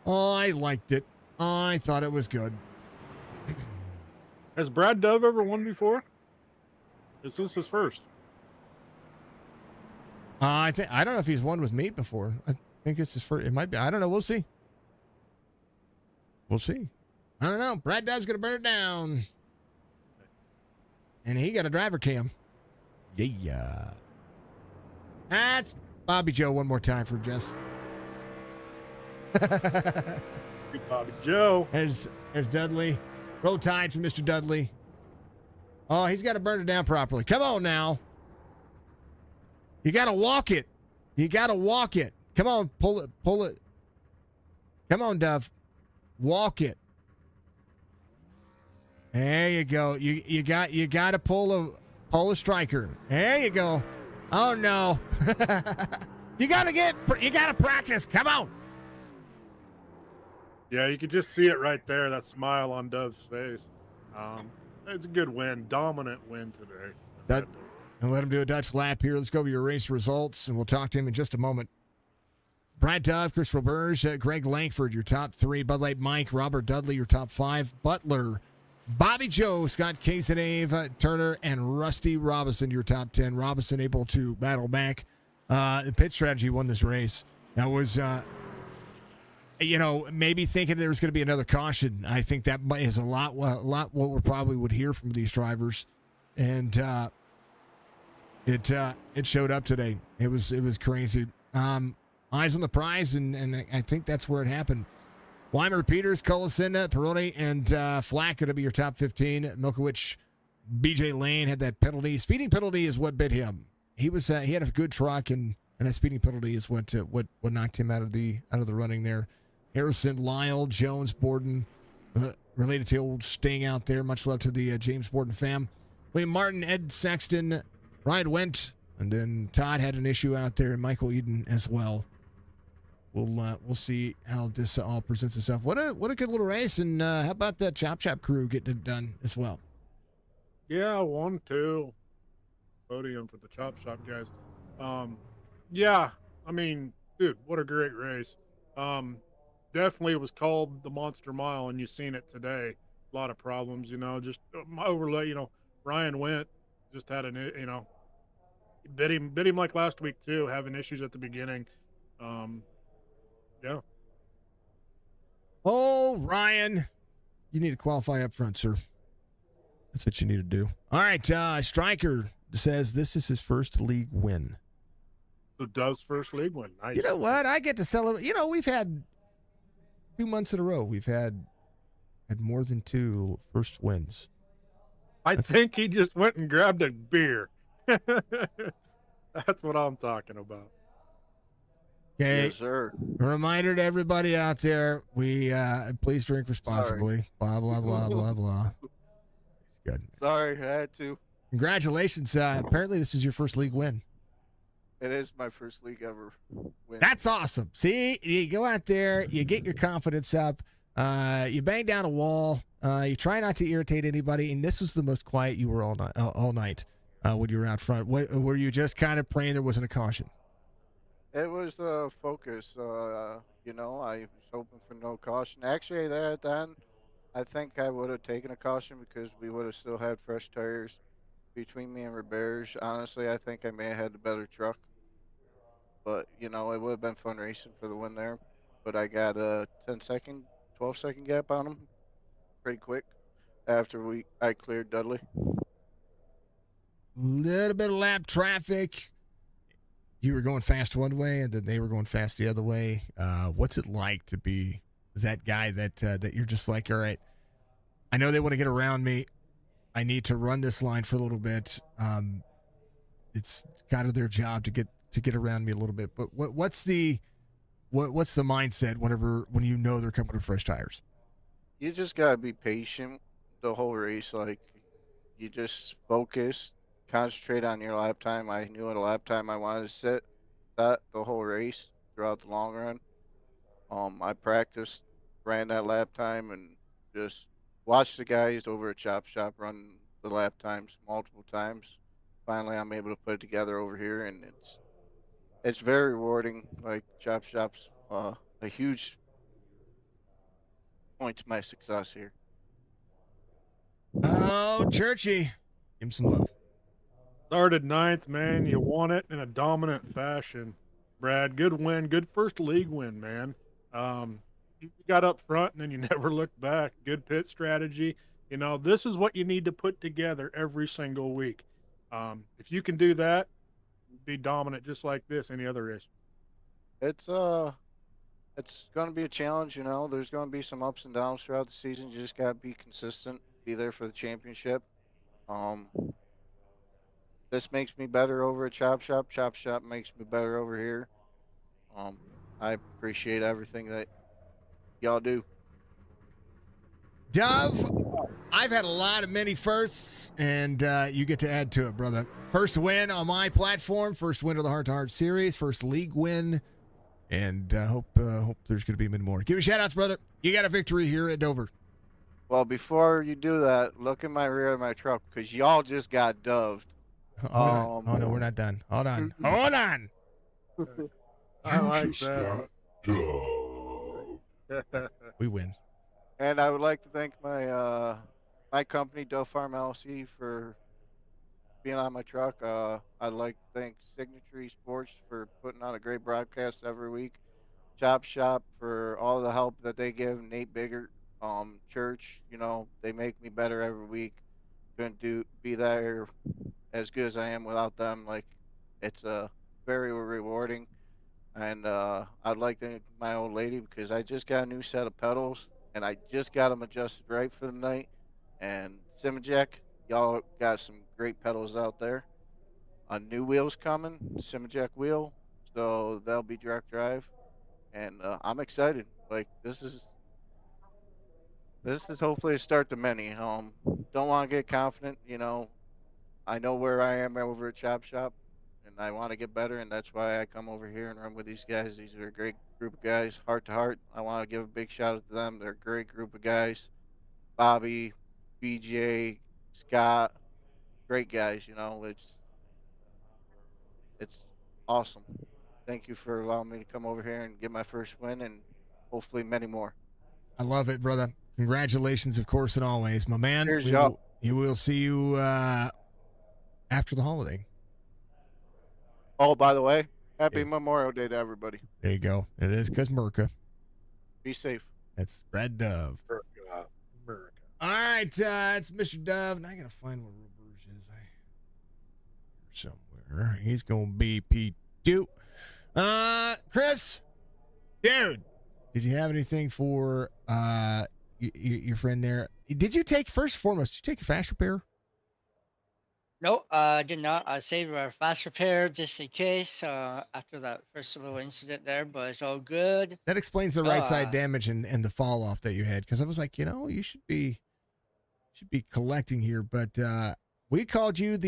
Oh, I liked it. I thought it was good. Has Brad Dove ever won before? Is this his first? I don't know if he's won with me before. I think it's his first. It might be. I don't know. We'll see. We'll see. I don't know. Brad Dove's going to burn it down. And he got a driver cam. Yeah. That's Bobby Joe one more time for Jess. Good Bobby Joe. There's Dudley. Roll Tide for Mr. Dudley. Oh, he's got to burn it down properly. Come on now. You got to walk it. You got to walk it. Come on, pull it. Come on, Dove. Walk it. There you go. You got to pull a striker. There you go. Oh no. you got to practice. Come on. Yeah, you could just see it right there, that smile on Dove's face. It's a good win, dominant win today. And let him do a Dutch lap here. Let's go over your race results, and we'll talk to him in just a moment. Brad Dove, Chris Roberge, Greg Langford, your top 3. Bud Light Mike, Robert Dudley, your top 5. Butler, Bobby Joe, Scott Casadave, Turner, and Rusty Robinson, your top 10. Robinson able to battle back. The pit strategy won this race. That was, maybe thinking there was going to be another caution. I think that is a lot what we probably would hear from these drivers. And it showed up today. It was crazy. Eyes on the prize, and I think that's where it happened. Weimer, Peters, Colasina, Peroni, and Flack going to be your top 15. Milkowicz, BJ Lane had that penalty. Speeding penalty is what bit him. He had a good truck, and that speeding penalty is what knocked him out of the running there. Harrison, Lyle, Jones, Borden, related to old Sting out there. Much love to the James Borden fam. William Martin, Ed Saxton, Ryan Went, and then Todd had an issue out there, and Michael Eden as well. We'll see how this all presents itself. What a good little race, and how about that Chop Shop crew getting it done as well? Yeah, 1-2 podium for the Chop Shop guys. Yeah, I mean, dude, what a great race. Definitely it was called the Monster Mile, and you've seen it today. A lot of problems, just overlay. Ryan Went just had bit him like last week too, having issues at the beginning. Yeah. Oh, Ryan, you need to qualify up front, sir. That's what you need to do. All right, Stryker says this is his first league win. So Dove's first league win. Nice. You know what? I get to celebrate. We've had 2 months in a row. We've had more than 2 first wins. I think he just went and grabbed a beer. That's what I'm talking about. Okay. Yes, sir. A reminder to everybody out there: we please drink responsibly. Blah blah blah blah blah. Good. Sorry, I had to. Congratulations! Apparently, this is your first league win. It is my first league ever win. That's awesome. See, you go out there, you get your confidence up, you bang down a wall, you try not to irritate anybody, and this was the most quiet you were all night when you were out front. Were you just kind of praying there wasn't a caution? It was focus. I was hoping for no caution. Actually, there at the end, I think I would have taken a caution because we would have still had fresh tires between me and Roberge. Honestly, I think I may have had the better truck. But, it would have been fun racing for the win there. But I got a 10-second, 12-second gap on him pretty quick after I cleared Dudley. Little bit of lap traffic. You were going fast one way, and then they were going fast the other way. What's it like to be that guy that you're just like, all right, I know they want to get around me. I need to run this line for a little bit. It's kind of their job to get around me a little bit. But what's the mindset when you know they're coming with fresh tires? You just gotta be patient the whole race. Like, you just focus, concentrate on your lap time. I knew at a lap time I wanted to sit that the whole race throughout the long run. I practiced, ran that lap time, and just watched the guys over at Chop Shop run the lap times multiple times. Finally, I'm able to put it together over here, and it's very rewarding. Like, Chop Shop's a huge point to my success here. Oh, Churchy, give him some love. Started 9th, man. You won it in a dominant fashion. Brad, good win. Good first league win, man. You got up front, and then you never looked back. Good pit strategy. This is what you need to put together every single week. If you can do that, be dominant just like this any other race. It's going to be a challenge. There's going to be some ups and downs throughout the season. You just got to be consistent, be there for the championship. This makes me better over at Chop Shop. Chop Shop makes me better over here. I appreciate everything that y'all do. Dove, I've had a lot of many firsts, and you get to add to it, brother. First win on my platform, first win of the Hrt2Heart Series, first league win, and hope there's going to be many more. Give me shout-outs, brother. You got a victory here at Dover. Well, before you do that, look in my rear of my truck because y'all just got doved. Oh, no, we're not done. Hold on. Hold on. I like that. We win. And I would like to thank my my company, Dove Farm LLC, for being on my truck. I'd like to thank Signature Sports for putting on a great broadcast every week. Chop Shop for all the help that they give. Nate Biggert, Church, they make me better every week. Couldn't be there as good as I am without them. Like, it's very rewarding. And I'd like to thank my old lady because I just got a new set of pedals and I just got them adjusted right for the night. And Simajek, y'all got some great pedals out there. A new wheel's coming, Simajek wheel, so that'll be direct drive, and I'm excited. Like this is hopefully a start to many. Don't want to get confident, I know where I am over at Chop Shop, and I want to get better, and that's why I come over here and run with these guys. These are a great group of guys, Heart to Heart. I want to give a big shout out to them. They're a great group of guys. Bobby, BJ, Scott, great guys. It's awesome. Thank you for allowing me to come over here and get my first win, and hopefully many more. I love it, brother. Congratulations, of course, and always, my man. Cheers, y'all. We will see you after the holiday. Oh, by the way, happy Yeah. Memorial Day to everybody. There you go. It is because Merca. Be safe. That's Brad Dove. America, America. All right, it's Mr. Dove, and I gotta find where Roberge is. Somewhere he's gonna be P2. Chris, dude, did you have anything for your friend there? Did you take first and foremost? Did you take a fast repair? No, I did not. I saved a fast repair just in case after that first little incident there, but it's all good. That explains the No, right side damage and the fall off that you had. Because I was like, you should be collecting here, but we called you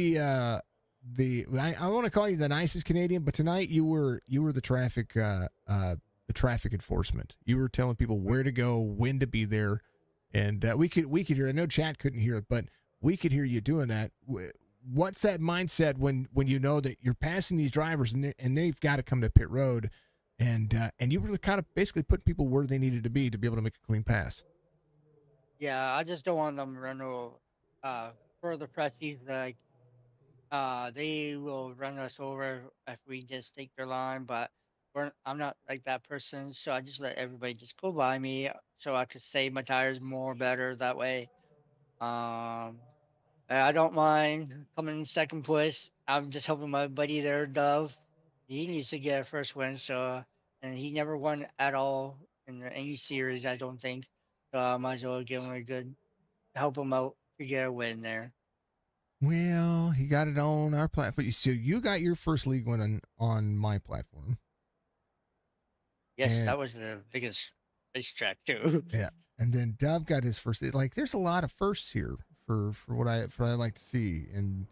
I want to call you the nicest Canadian, but tonight you were the traffic enforcement. You were telling people where to go, when to be there, and we could hear. I know chat couldn't hear it, but we could hear you doing that. What's that mindset when you know that you're passing these drivers and they've got to come to pit road, and you were kind of basically putting people where they needed to be able to make a clean pass. yeah, I just don't want them to run over further pressing. Like they will run us over if we just take their line, but I'm not like that person, so I just let everybody just go by me, so I could save my tires more better that way. Um, I don't mind coming in second place. I'm just helping my buddy there, Dove. He needs to get a first win, so and he never won at all in any series, I don't think. So I might as well give him a good help him out to get a win there. Well, he got it on our platform. So you got your first league win on my platform. Yes, And that was the biggest racetrack too. yeah. And then Dove got his first. Like, there's a lot of firsts here for what I like to see. And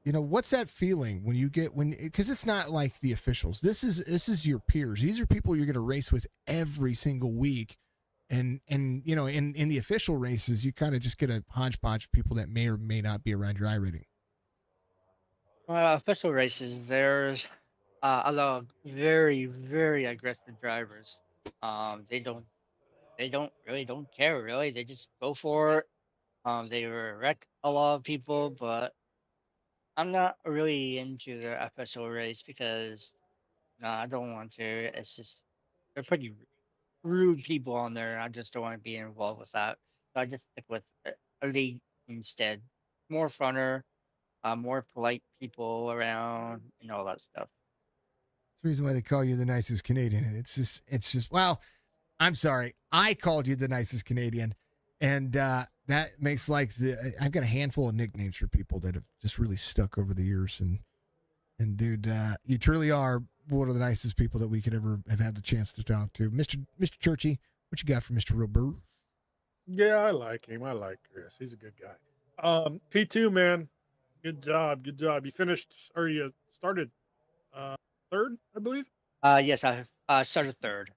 what's that feeling when you get because it's not like the officials. This is your peers. These are people you're going to race with every single week. And in the official races, you kind of just get a hodgepodge of people that may or may not be around your iRating. Official races, there's a lot of very, very aggressive drivers. They don't really don't care really. They just go for it. They wreck a lot of people, but I'm not really into the FSO race because no, I don't want to. It's just they're pretty rude people on there. I just don't want to be involved with that. So I just stick with a league instead. More funner, more polite people around, and all that stuff. That's the reason why they call you the nicest Canadian. And it's just, well, I'm sorry. I called you the nicest Canadian. And that makes I've got a handful of nicknames for people that have just really stuck over the years. And dude, you truly are one of the nicest people that we could ever have had the chance to talk to. Mr. Churchy, what you got for Mr. Robert? Yeah, I like him. I like Chris. He's a good guy. P2, man. Good job. Good job. You finished, or you started uh, third, I believe. Yes, I started third.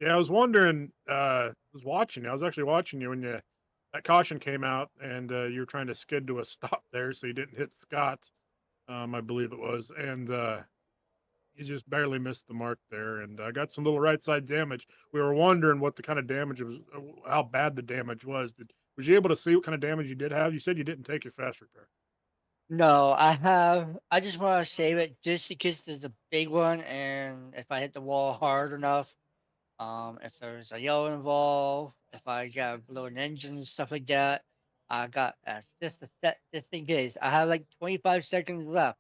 Yeah, I was wondering. I was watching you. I was actually watching you when that caution came out, and you were trying to skid to a stop there, so you didn't hit Scott. I believe it was, and you just barely missed the mark there, and I got some little right side damage. We were wondering what the kind of damage it was, how bad the damage was. Was you able to see what kind of damage you did have? You said you didn't take your fast repair. No, I have. I just want to save it just in case there's a big one, and if I hit the wall hard enough, if there's a yellow involved, if I got blow an engine and stuff like that, I got just a set just in case. I have like 25 seconds left,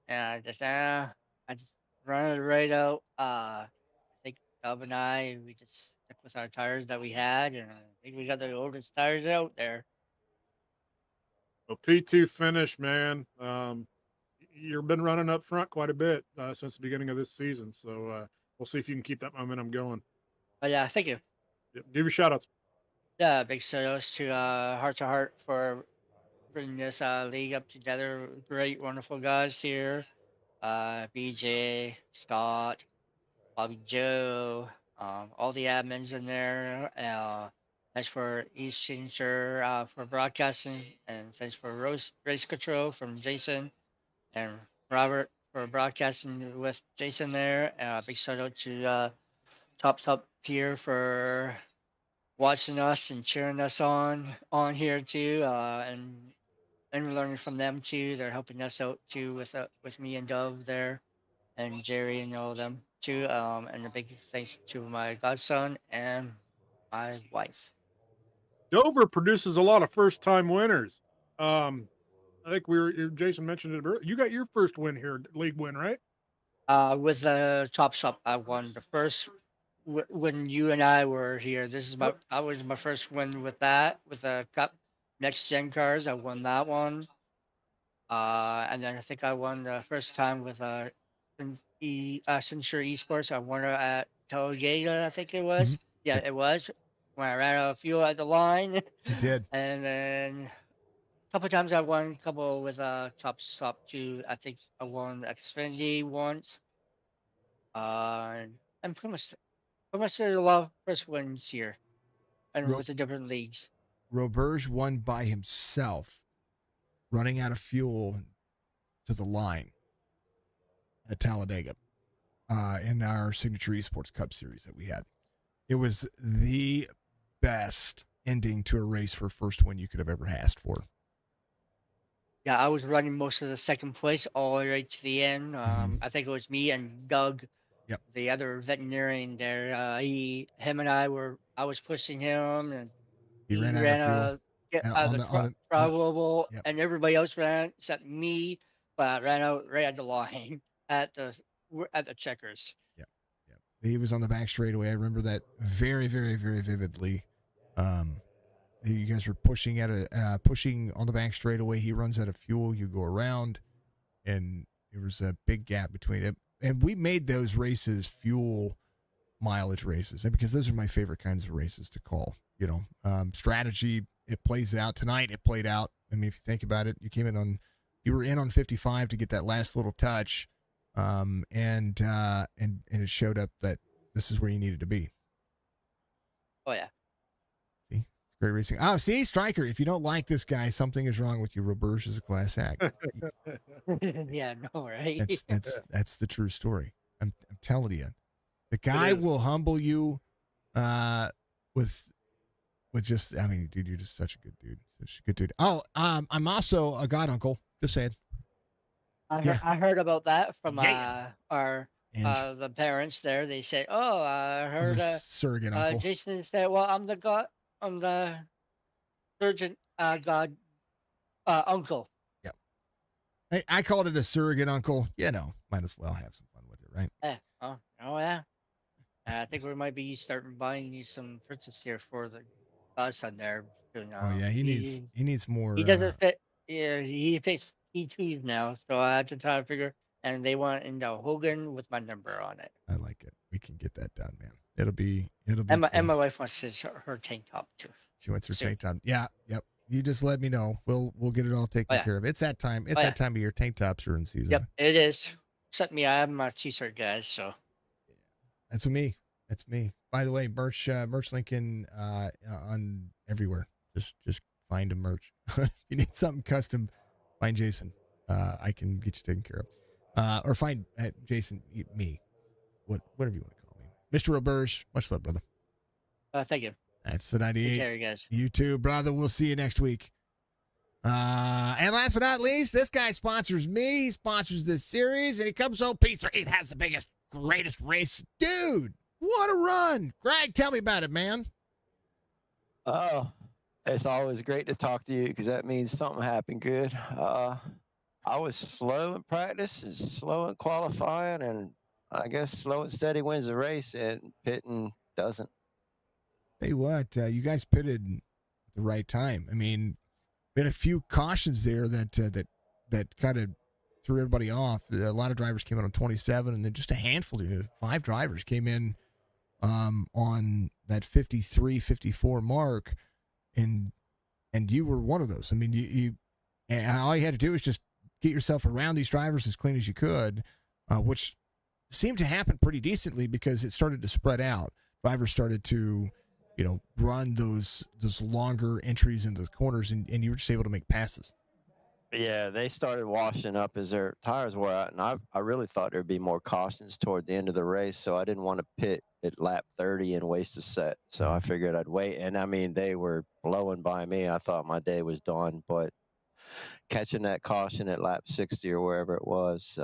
and I just running right out. I think Dub and we just stuck with our tires that we had, and I think we got the oldest tires out there. Well, P2 finish, man. You've been running up front quite a bit since the beginning of this season. So we'll see if you can keep that momentum going. But yeah, thank you. Yep, give your shout outs. Yeah, big shout outs to Heart to Heart for bringing this league up together. Great, wonderful guys here. BJ, Scott, Bobby Joe, all the admins in there. Thanks for each signature for broadcasting, and thanks for race control from Jason and Robert for broadcasting with Jason there. Big shout out to Top here for watching us and cheering us on here too, and learning from them too. They're helping us out too with me and Dove there, and Jerry and all of them too. And a big thanks to my godson and my wife. Dover produces a lot of first time winners. I think Jason mentioned it earlier. You got your first win here, league win, right? With the Top Shop, I won the first when you and I were here. I was my first win with the Cup Next Gen cars. I won that one. And then I think I won the first time with Century Esports. I won it at Talladega, I think it was. Mhm. Yeah, Yep. it was when I ran out of fuel at the line. You did. And then a couple times I won, a couple with Top Stop too. I think I won Xfinity once. And pretty much did a lot of first wins here, and Ro- with the different leagues. Roberge won by himself, running out of fuel to the line at Talladega in our Signature Esports Cup series that we had. It was the best ending to a race for first win you could have ever asked for. Yeah, I was running most of the second place all the way to the end. I think it was me and Doug, Yep. the other veterinarian there. I was pushing him, and He ran he out of ran fuel out of on the the probable, yep. and everybody else ran except me, but I ran out right at the line at the checkers. Yep. Yep. He was on the back straightaway. I remember that very, very, very vividly. You guys were pushing on the back straightaway. He runs out of fuel. You go around, and there was a big gap between it. And we made those races fuel mileage races, and because those are my favorite kinds of races to call. Strategy, it plays out tonight. It played out. I mean, if you think about it, you were in on 55 to get that last little touch, and it showed up that this is where you needed to be. Oh yeah. See, it's great racing. Oh, see, Striker, if you don't like this guy, something is wrong with you. Roberge is a class act. Yeah, no, right? That's the true story. I'm telling you, the guy will humble you, with just. I mean, dude, you're just such a good dude. Such a good dude. Oh, I'm also a god uncle. Just saying. I heard about that from our And the parents there. They said, "Oh, I heard surrogate uncle. Jason said, well, I'm the surgeon god uncle." Yeah. I called it a surrogate uncle. Might as well have some fun with it, right? Yeah. Oh yeah. I think we might be starting buying you some princess here for the godson there. Oh yeah, he needs more. He doesn't fit. Yeah, he fits E2s now, so I had to try to figure. And they want into Hogan with my number on it. I like it. We can get that done, man. It'll be. And cool. my wife wants her tank top too. She wants her tank top. Yeah. Yep. You just let me know. We'll get it all taken care of. It's that time. It's that time of year. Tank tops are in season. Yep, it is. Except me, I have my t-shirt guys. So. That's me. That's me. By the way, merch Lincoln on everywhere. Just find a merch. If you need something custom, find Jason. I can get you taken care of. Or find Jason, me. Whatever you want to call me. Mr. Roberge, much love, brother. Thank you. That's the 98. Take care, you guys. You too, brother. We'll see you next week. And last but not least, this guy sponsors me. He sponsors this series, and he comes home. P3 it has the biggest, greatest race. Dude, what a run. Greg, tell me about it, man. Oh, it's always great to talk to you because that means something happened good. I was slow in practice and slow in qualifying, and I guess slow and steady wins the race, and pitting doesn't. Hey, what? You guys pitted at the right time. I mean, we had a few cautions there that kind of threw everybody off. A lot of drivers came in on 27, and then just a handful, 5 drivers came in on that 53, 54 mark, and you were one of those. I mean, you and all you had to do was just get yourself around these drivers as clean as you could, which seemed to happen pretty decently because it started to spread out. Drivers started to, run those longer entries into the corners, and you were just able to make passes. Yeah, they started washing up as their tires wore out, and I really thought there'd be more cautions toward the end of the race, so I didn't want to pit at lap 30 and waste a set. So I figured I'd wait, and I mean they were blowing by me. I thought my day was done, but catching that caution at lap 60 or wherever it was,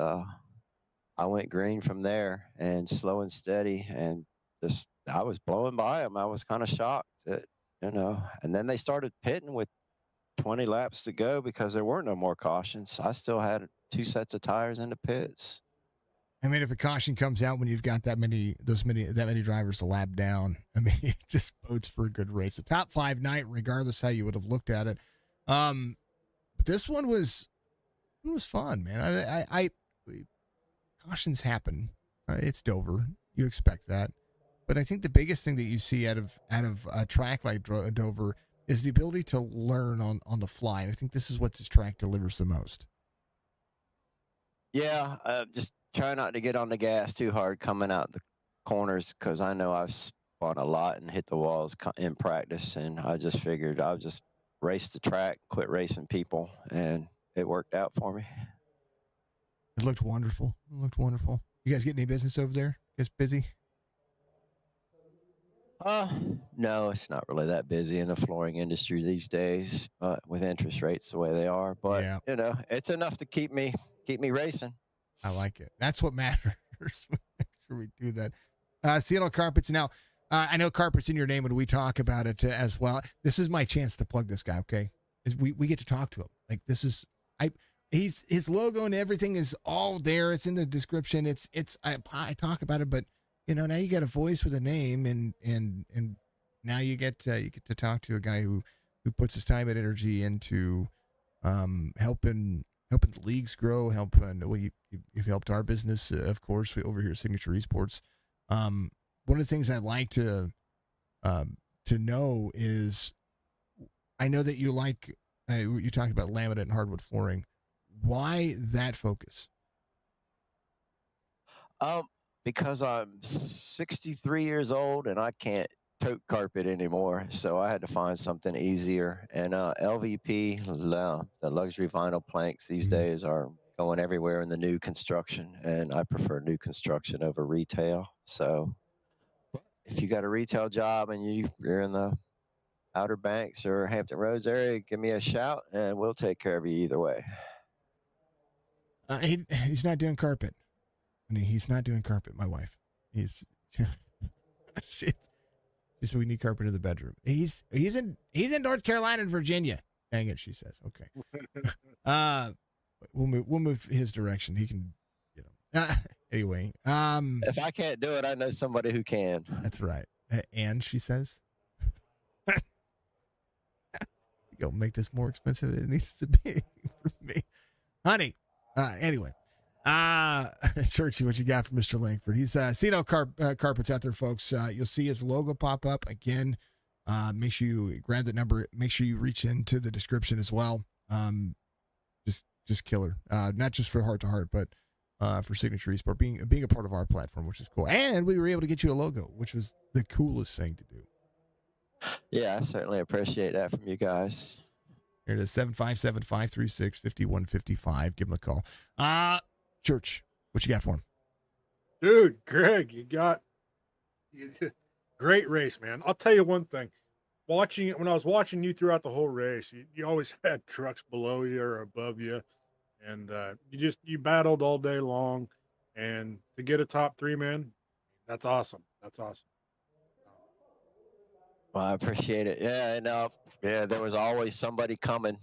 I went green from there and slow and steady, and just I was blowing by them. I was kind of shocked that and then they started pitting with 20 laps to go because there weren't no more cautions. I still had 2 sets of tires in the pits. I mean, if a caution comes out when you've got that many drivers a lap down, I mean, it just bodes for a good race. A top 5 night, regardless how you would have looked at it. But this one was fun, man. I cautions happen. It's Dover. You expect that. But I think the biggest thing that you see out of a track like Dover is the ability to learn on the fly. And I think this is what this track delivers the most. Yeah, just try not to get on the gas too hard coming out the corners because I know I've spun a lot and hit the walls in practice, and I just figured I'll just race the track, quit racing people, and it worked out for me. It looked wonderful. You guys get any business over there? Guys busy? No, it's not really that busy in the flooring industry these days, but with interest rates the way they are. But Yeah. it's enough to keep me racing. I like it. That's what matters. Make sure we do that. Seattle Carpets. Now, I know Carpet's in your name when we talk about it as well. This is my chance to plug this guy. Okay, we get to talk to him. Like this is his logo and everything is all there. It's in the description. I talk about it, but now you got a voice with a name, and now you get to talk to a guy who puts his time and energy into helping the leagues grow. You've helped our business, of course, over here at Signature Esports. One of the things I'd like to know is, I know that you like you talked about laminate and hardwood flooring. Why that focus? Because I'm 63 years old and I can't tote carpet anymore, so I had to find something easier. And LVP, the luxury vinyl planks these days are going everywhere in the new construction, and I prefer new construction over retail. So if you got a retail job and you're in the Outer Banks or Hampton Roads area, give me a shout and we'll take care of you either way. He's not doing carpet. I mean, he's not doing carpet. My wife, he's. She said we need carpet in the bedroom. He's in North Carolina and Virginia. Dang it, she says. Okay. We'll move his direction. He can, anyway. If I can't do it, I know somebody who can. That's right. And she says, "Go make this more expensive than it needs to be for me, honey." Anyway. Churchy, what you got for Mr. Langford? He's Seattle Carpets out there, folks. You'll see his logo pop up again. Make sure you grab the number. Make sure you reach into the description as well. Just killer. Not just for Hrt to Heart, but for Signature Esport, being a part of our platform, which is cool. And we were able to get you a logo, which was the coolest thing to do. Yeah, I certainly appreciate that from you guys. Here it is, 757-536-5155. Give him a call. Church, what you got for him? Dude, Greg, great race, man. I'll tell you one thing. When I was watching you throughout the whole race, you always had trucks below you or above you, and you battled all day long. And to get a top 3, man, that's awesome. That's awesome. Well, I appreciate it. Yeah, and there was always somebody coming.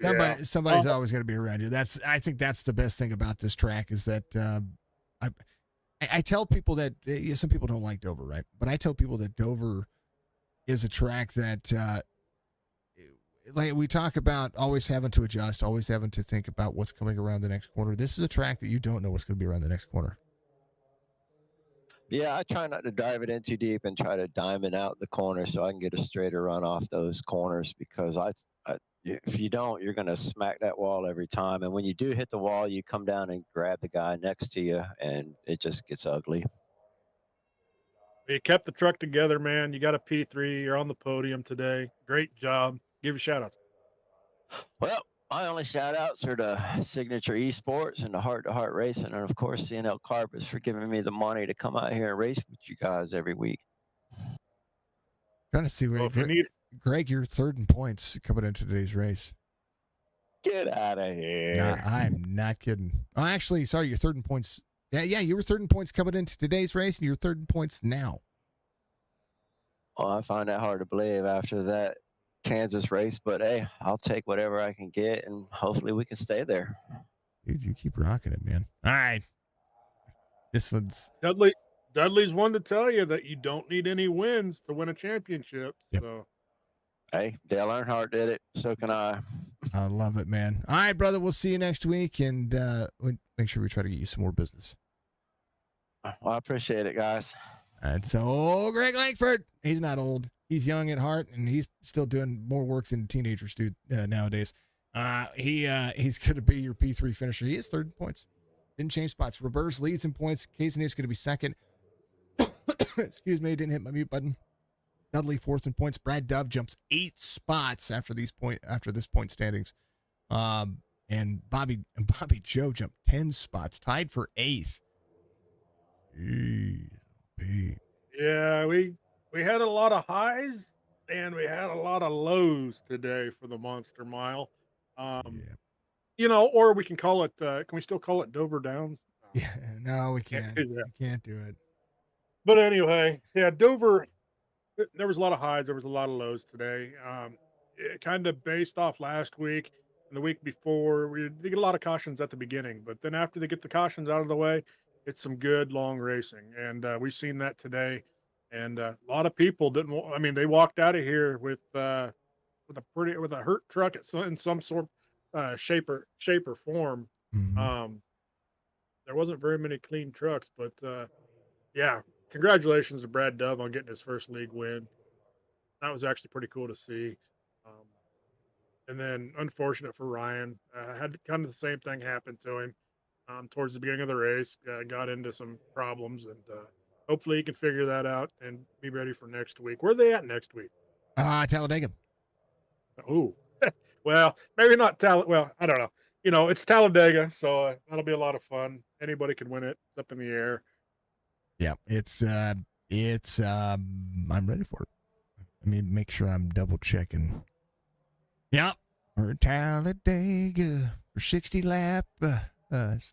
Yeah. Somebody's always going to be around you. I think that's the best thing about this track is that I I tell people that some people don't like Dover, right? But I tell people that Dover is a track that like we talk about always having to adjust, always having to think about what's coming around the next corner. This is a track that you don't know what's going to be around the next corner. Yeah, I try not to drive it in too deep and try to diamond out the corner so I can get a straighter run off those corners because if you don't, you're going to smack that wall every time. And when you do hit the wall, you come down and grab the guy next to you, and it just gets ugly. You kept the truck together, man. You got a P3. You're on the podium today. Great job. Give you shout outs. Well, my only shout outs are to Signature Esports and to Hrt2Heart Racing, and of course, CNL Carpets for giving me the money to come out here and race with you guys every week. Trying to see Well, where if you need, Greg, you're third in points coming into today's race. Get out of here. Nah, I'm not kidding. Oh, actually, sorry, you're third in points. Yeah, you were third in points coming into today's race, and you're third in points now. Well, I find that hard to believe after that Kansas race, but hey, I'll take whatever I can get, and hopefully we can stay there. Dude, you keep rocking it, man. All right. This one's Dudley's one to tell you that you don't need any wins to win a championship. Yep. So, Hey, Dale Earnhardt did it. So can I. I love it, man. All right, brother. We'll see you next week, and we'll make sure we try to get you some more business. Well, I appreciate it, guys. And so, Greg Langford, he's not old. He's young at heart, and he's still doing more work than teenagers do nowadays. He's going to be your P3 finisher. He is third in points. Didn't change spots. Roberts leads in points. Casenier's going to be second. Excuse me, didn't hit my mute button. Dudley fourth in points. Brad Dove jumps 8 spots after this point standings. And Bobby Joe jumped 10 spots, tied for 8th. Jeez, Pete. yeah, we had a lot of highs and we had a lot of lows today for the Monster Mile. Yeah. Or we can call it, can we still call it Dover Downs? Yeah, no, we can't. do that. We can't do it. But anyway, yeah, Dover, there was a lot of highs, there was a lot of lows today. Kind of based off last week and the week before, they get a lot of cautions at the beginning, but then after they get the cautions out of the way, it's some good long racing, and we've seen that today. And a lot of people didn't. I mean, they walked out of here with a Hrt truck in some sort shape or form. Mm-hmm. There wasn't very many clean trucks, but yeah, congratulations to Brad Dove on getting his first league win. That was actually pretty cool to see. And then unfortunate for Ryan, had kind of the same thing happen to him towards the beginning of the race. Got into some problems, and hopefully he can figure that out and be ready for next week. Where are they at next week? Talladega. Oh, well, maybe not Well, I don't know. It's Talladega, so that'll be a lot of fun. Anybody can win it. It's up in the air. Yeah, it's I'm ready for it. Let me make sure I'm double checking. Yep, we're Talladega for 60 lap,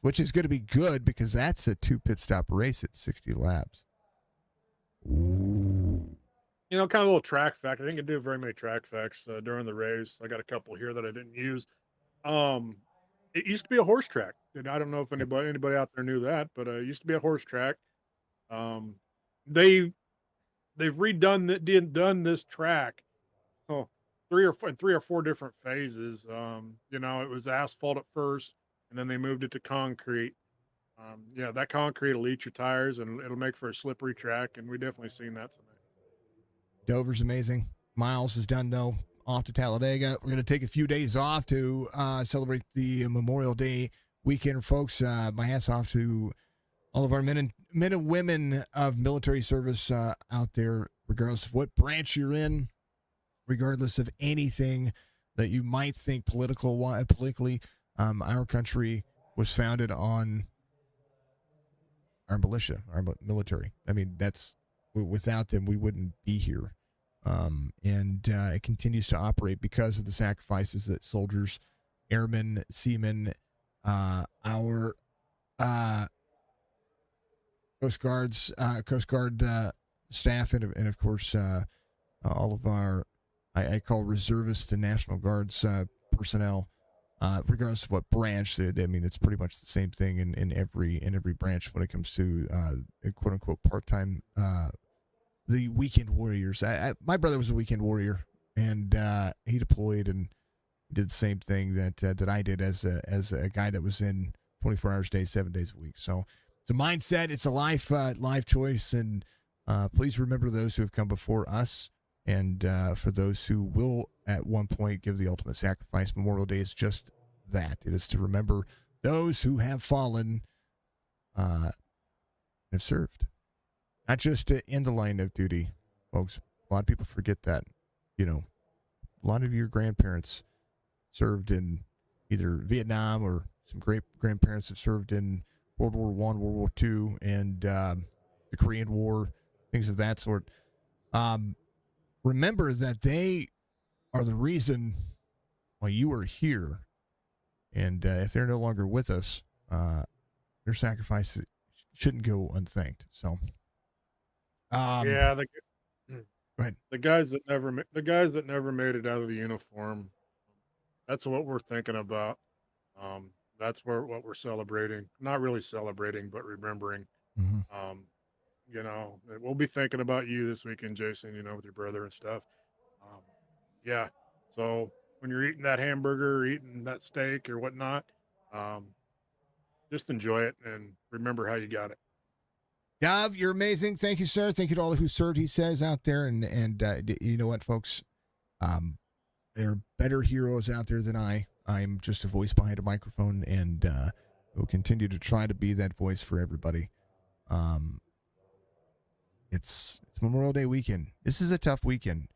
which is going to be good because that's a 2 pit stop race at 60 laps. Ooh. Kind of a little track fact. I didn't get to do very many track facts during the race. I got a couple here that I didn't use. It used to be a horse track, and I don't know if anybody out there knew that, but it used to be a horse track. They've done this track. Oh, three or four different phases. It was asphalt at first, and then they moved it to concrete. That concrete will eat your tires, and it'll make for a slippery track, and we definitely seen that tonight. Dover's amazing. Miles is done, though. Off to Talladega. We're going to take a few days off to celebrate the Memorial Day weekend, folks. My hat's off to all of our men and women of military service out there, regardless of what branch you're in, regardless of anything that you might think politically. Our country was founded on our militia, our military. I mean, without them, we wouldn't be here. And it continues to operate because of the sacrifices that soldiers, airmen, seamen, our Coast Guard staff, and of course all of our I call reservists and National Guards personnel regardless of what branch. I mean, it's pretty much the same thing in every branch when it comes to quote unquote part-time. The weekend warriors. My brother was a weekend warrior, and he deployed and did the same thing that I did as a guy that was in 24 hours a day, 7 days a week. So it's a mindset. It's a life choice, and please remember those who have come before us. And for those who will at one point give the ultimate sacrifice, Memorial Day is just that. It is to remember those who have fallen, have served. Not just in the line of duty, folks. A lot of people forget that. A lot of your grandparents served in either Vietnam, or some great grandparents have served in World War I, World War II, and the Korean War, things of that sort. Remember that they are the reason why you are here. And if they're no longer with us, their sacrifice shouldn't go unthanked. So, Yeah, go ahead. the guys that never made it out of the uniform. That's what we're thinking about. That's what we're celebrating. Not really celebrating, but remembering. Mm-hmm. We'll be thinking about you this weekend, Jason. With your brother and stuff. Yeah. So when you're eating that hamburger, or eating that steak or whatnot, um, just enjoy it and remember how you got it. Dov, you're amazing. Thank you, sir. Thank you to all who served, he says out there. And you know what, folks? There are better heroes out there than I. I'm just a voice behind a microphone, and will continue to try to be that voice for everybody. It's Memorial Day weekend. This is a tough weekend.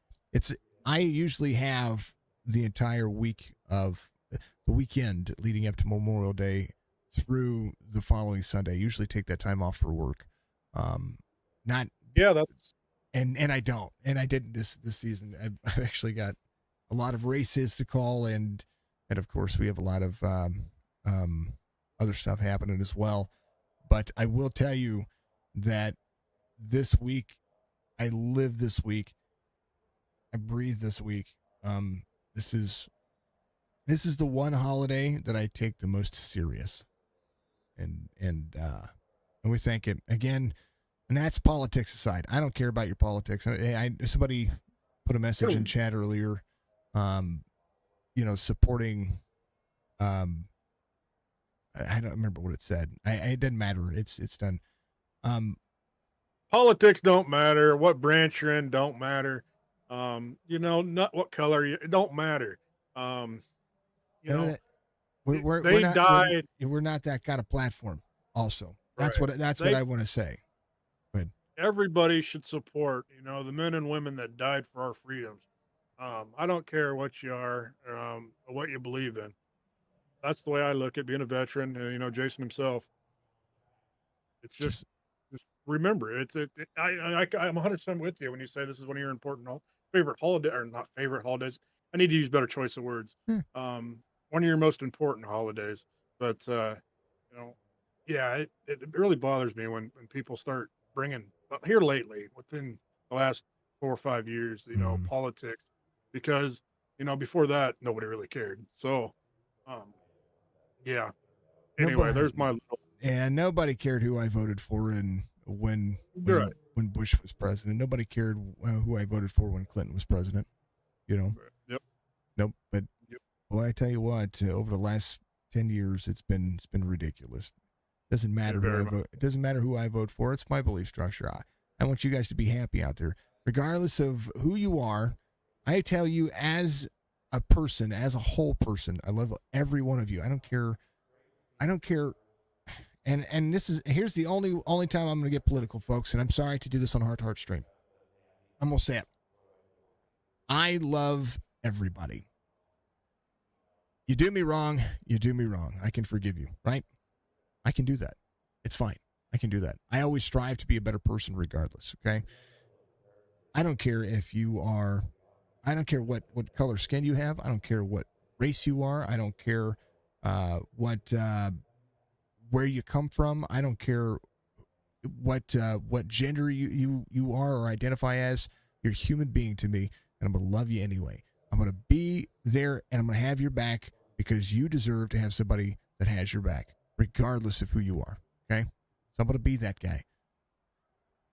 I usually have the entire week of the weekend leading up to Memorial Day through the following Sunday. I usually take that time off for work. That's and I don't, and I didn't this season. I've actually got a lot of races to call, and of course we have a lot of other stuff happening as well. But I will tell you that this week, I live this week, I breathe this week. This is the one holiday that I take the most serious, and we thank it again. And that's politics aside. I don't care about your politics. Somebody put a message in chat earlier, supporting. I don't remember what it said. It doesn't matter. It's done. Politics don't matter. What branch you're in don't matter. Not what color it don't matter. We're they not, died. We're not that kind of platform. Also, that's what I want to say. Everybody should support, the men and women that died for our freedoms. I don't care what you are, or what you believe in. That's the way I look at being a veteran. And, Jason himself. It's just remember. I'm 100% with you when you say this is one of your important favorite holiday, or not favorite holidays. I need to use better choice of words. One of your most important holidays. But it really bothers me when people start bringing here lately within the last 4 or 5 years, politics, because before that nobody really cared. So, Anyway, there's my little. And nobody cared who I voted for, and when Bush was president, nobody cared who I voted for when Clinton was president. Yep. Nope. But I tell you what, over the last 10 years, it's been ridiculous. Doesn't matter who I vote. It doesn't matter who I vote for. It's my belief structure. I want you guys to be happy out there, regardless of who you are. I tell you, as a person, as a whole person, I love every one of you. I don't care. And here's the only time I'm going to get political, folks. And I'm sorry to do this on Hrt2Heart Stream. I'm going to say it. I love everybody. You do me wrong. I can forgive you, right? I can do that. It's fine. I can do that. I always strive to be a better person regardless, okay? I don't care I don't care what color skin you have. I don't care what race you are. I don't care where you come from. I don't care what gender you are or identify as. You're a human being to me, and I'm going to love you anyway. I'm going to be there, and I'm going to have your back because you deserve to have somebody that has your back, regardless of who you are. Okay, so I'm going to be that guy.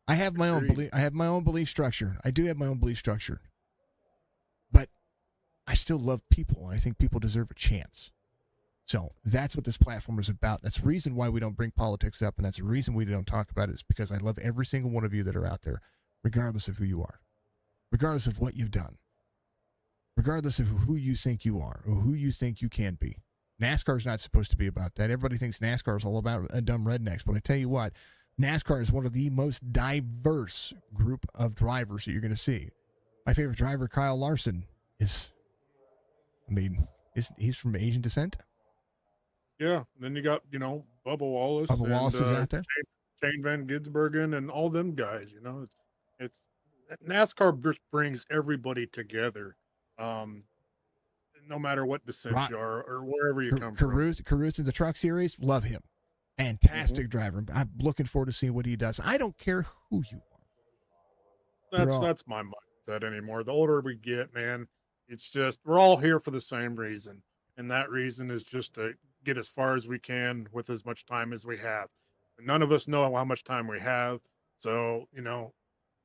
I have my own belief. I have my own belief structure. I do have my own belief structure, but I still love people, and I think people deserve a chance. So that's what this platform is about. That's the reason why we don't bring politics up, and that's the reason we don't talk about it, is because I love every single one of you that are out there, regardless of who you are, regardless of what you've done, regardless of who you think you are or who you think you can be. NASCAR is not supposed to be about that. Everybody thinks NASCAR is all about dumb rednecks, but I tell you what, NASCAR is one of the most diverse group of drivers that you're going to see. My favorite driver, Kyle Larson, he's from Asian descent. Yeah. Then you got, Bubba Wallace. Bubba Wallace is out there. Shane Van Gisbergen and all them guys, it's NASCAR just brings everybody together. No matter what descent you are or wherever you come from. Caruth in the Truck Series, love him. Fantastic driver. I'm looking forward to seeing what he does. I don't care who you are. That's my mindset anymore. The older we get, man, it's just we're all here for the same reason. And that reason is just to get as far as we can with as much time as we have. And none of us know how much time we have. So,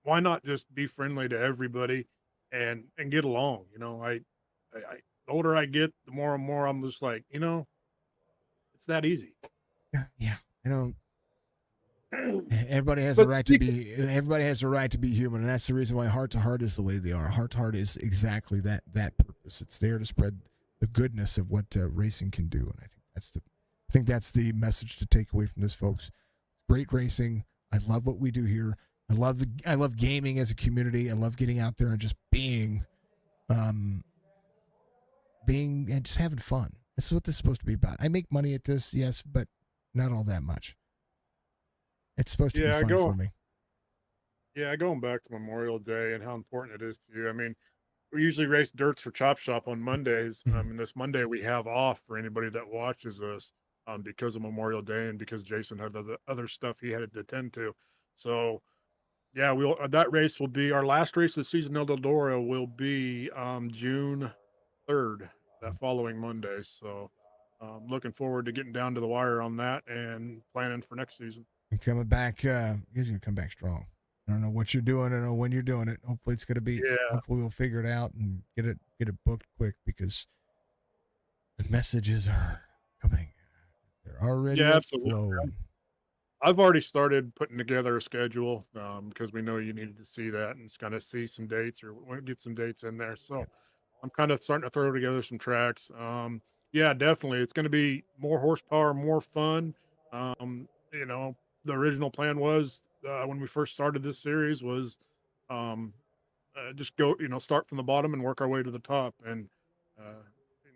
why not just be friendly to everybody and get along? The older I get, the more and more I'm just like, it's that easy. Yeah. Everybody has the right to be. Everybody has the right to be human, and that's the reason why Hrt to Heart is the way they are. Hrt to Heart is exactly that purpose. It's there to spread the goodness of what racing can do, and I think that's the message to take away from this, folks. Great racing. I love what we do here. I love gaming as a community. I love getting out there and just being and just having fun. This is what this is supposed to be about. I make money at this, yes, but not all that much. It's supposed to be fun for me. Yeah, going back to Memorial Day and how important it is to you. I mean, we usually race dirts for Chop Shop on Mondays. This Monday we have off for anybody that watches us because of Memorial Day and because Jason had other stuff he had to attend to. So, yeah, that race will be our last race of the season. Eldorado will be June 3rd, that following Monday. So, looking forward to getting down to the wire on that and planning for next season. And coming back, he's going to come back strong. I don't know what you're doing. I don't know when you're doing it. Hopefully it's going to be, hopefully we'll figure it out and get it booked quick, because the messages are coming. They're already flowing. I've already started putting together a schedule because we know you needed to see that and kind of see some dates or get some dates in there. So I'm kind of starting to throw together some tracks. Yeah, definitely. It's going to be more horsepower, more fun. The original plan was when we first started this series was just go, start from the bottom and work our way to the top. And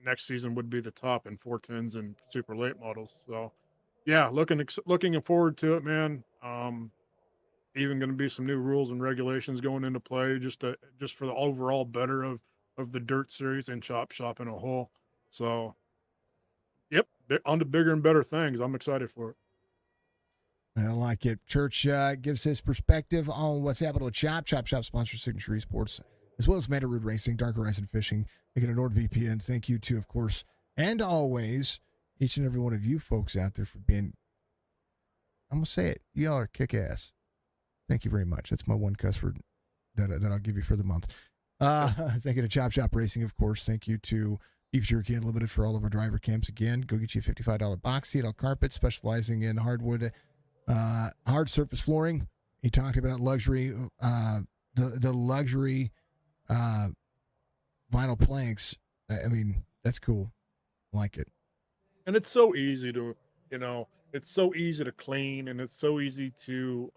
next season would be the top in 410s and super late models. So, yeah, looking forward to it, man. Even going to be some new rules and regulations going into play just for the overall better of the dirt series and Chop Shop in a whole. So, yep, on to bigger and better things. I'm excited for it. I like it. Church gives his perspective on what's happening with Chop. Chop Shop sponsors Signature Esports, as well as Manta Root Racing, Dark Horizon Fishing, making a NordVPN. Thank you to, of course, and always, each and every one of you folks out there for being, I'm going to say it, y'all are kick-ass. Thank you very much. That's my one cuss word that I'll give you for the month. Thank you to Chop Shop Racing, of course. Thank you to Beef Jerky Unlimited for all of our driver camps. Again, go get you a $55 box seat on carpet, specializing in hardwood, hard surface flooring. He talked about luxury, the luxury vinyl planks. I mean, that's cool. I like it. And it's so easy to, it's so easy to clean, and it's so easy to,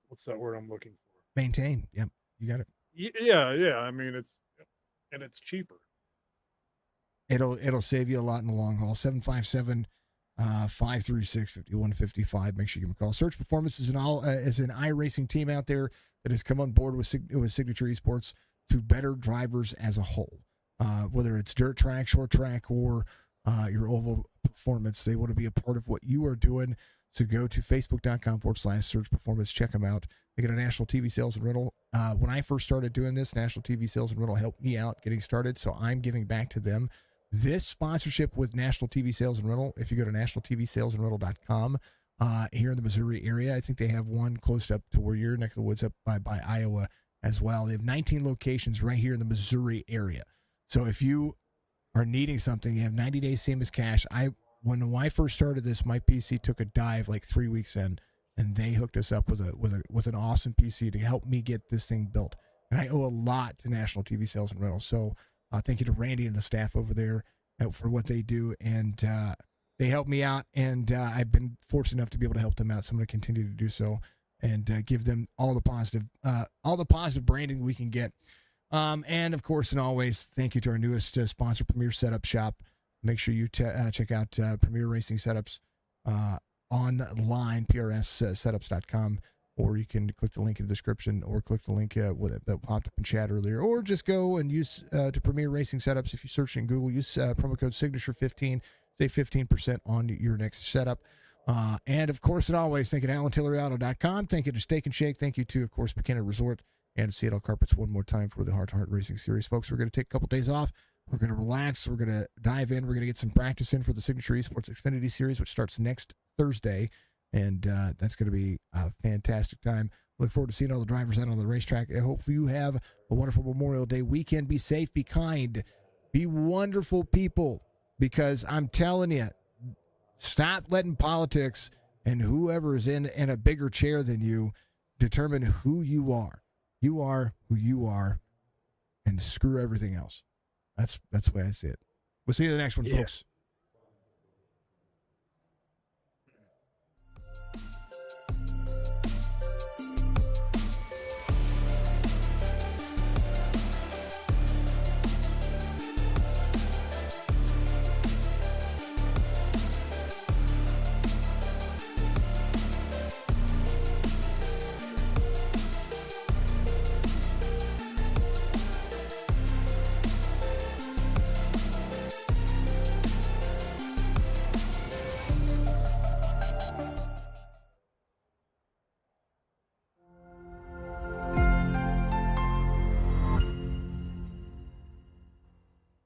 what's that word I'm looking for? Maintain. Yep. You got it. Yeah. I mean, it's cheaper. It'll save you a lot in the long haul. 757-536-5155. Make sure you give them a call. Search Performance is an iRacing team out there that has come on board with Signature Esports to better drivers as a whole. Whether it's dirt track, short track, or your oval Performance. They want to be a part of what you are doing. So go to facebook.com/Surge Performance. Check them out. They got a national TV sales and rental. When I first started doing this, national TV sales and rental helped me out getting started. So I'm giving back to them. This sponsorship with National TV Sales and Rental, if you go to nationaltvsalesandrental.com, here in the Missouri area, I think they have one close up to where you're next to the woods up by Iowa as well. They have 19 locations right here in the Missouri area. So if you are needing something, you have 90 days, same as cash. When I first started this, my PC took a dive like 3 weeks in, and they hooked us up with an awesome PC to help me get this thing built. And I owe a lot to National TV Sales and Rental. So thank you to Randy and the staff over there for what they do. And they help me out, and I've been fortunate enough to be able to help them out. So I'm going to continue to do so and give them all the positive branding we can get. And of course, and always, thank you to our newest sponsor, Premier Setup Shop. Make sure you check out Premier Racing Setups online, prssetups.com, or you can click the link in the description, or click the link that popped up in chat earlier, or just go and use to Premier Racing Setups. If you search in Google, use promo code Signature15, save 15% on your next setup. And of course, and always, thank you to AlanTilleryAuto.com. Thank you to Steak and Shake. Thank you to, of course, McKenna Resort and Seattle Carpets one more time for the Hrt2Heart Racing Series. Folks, we're going to take a couple days off. We're going to relax. We're going to dive in. We're going to get some practice in for the Signature Esports Xfinity Series, which starts next Thursday. And that's going to be a fantastic time. Look forward to seeing all the drivers out on the racetrack. I hope you have a wonderful Memorial Day weekend. Be safe, be kind, be wonderful people, because I'm telling you, stop letting politics and whoever is in a bigger chair than you determine who you are. You are who you are, and screw everything else. That's the way I see it. We'll see you in the next one, folks.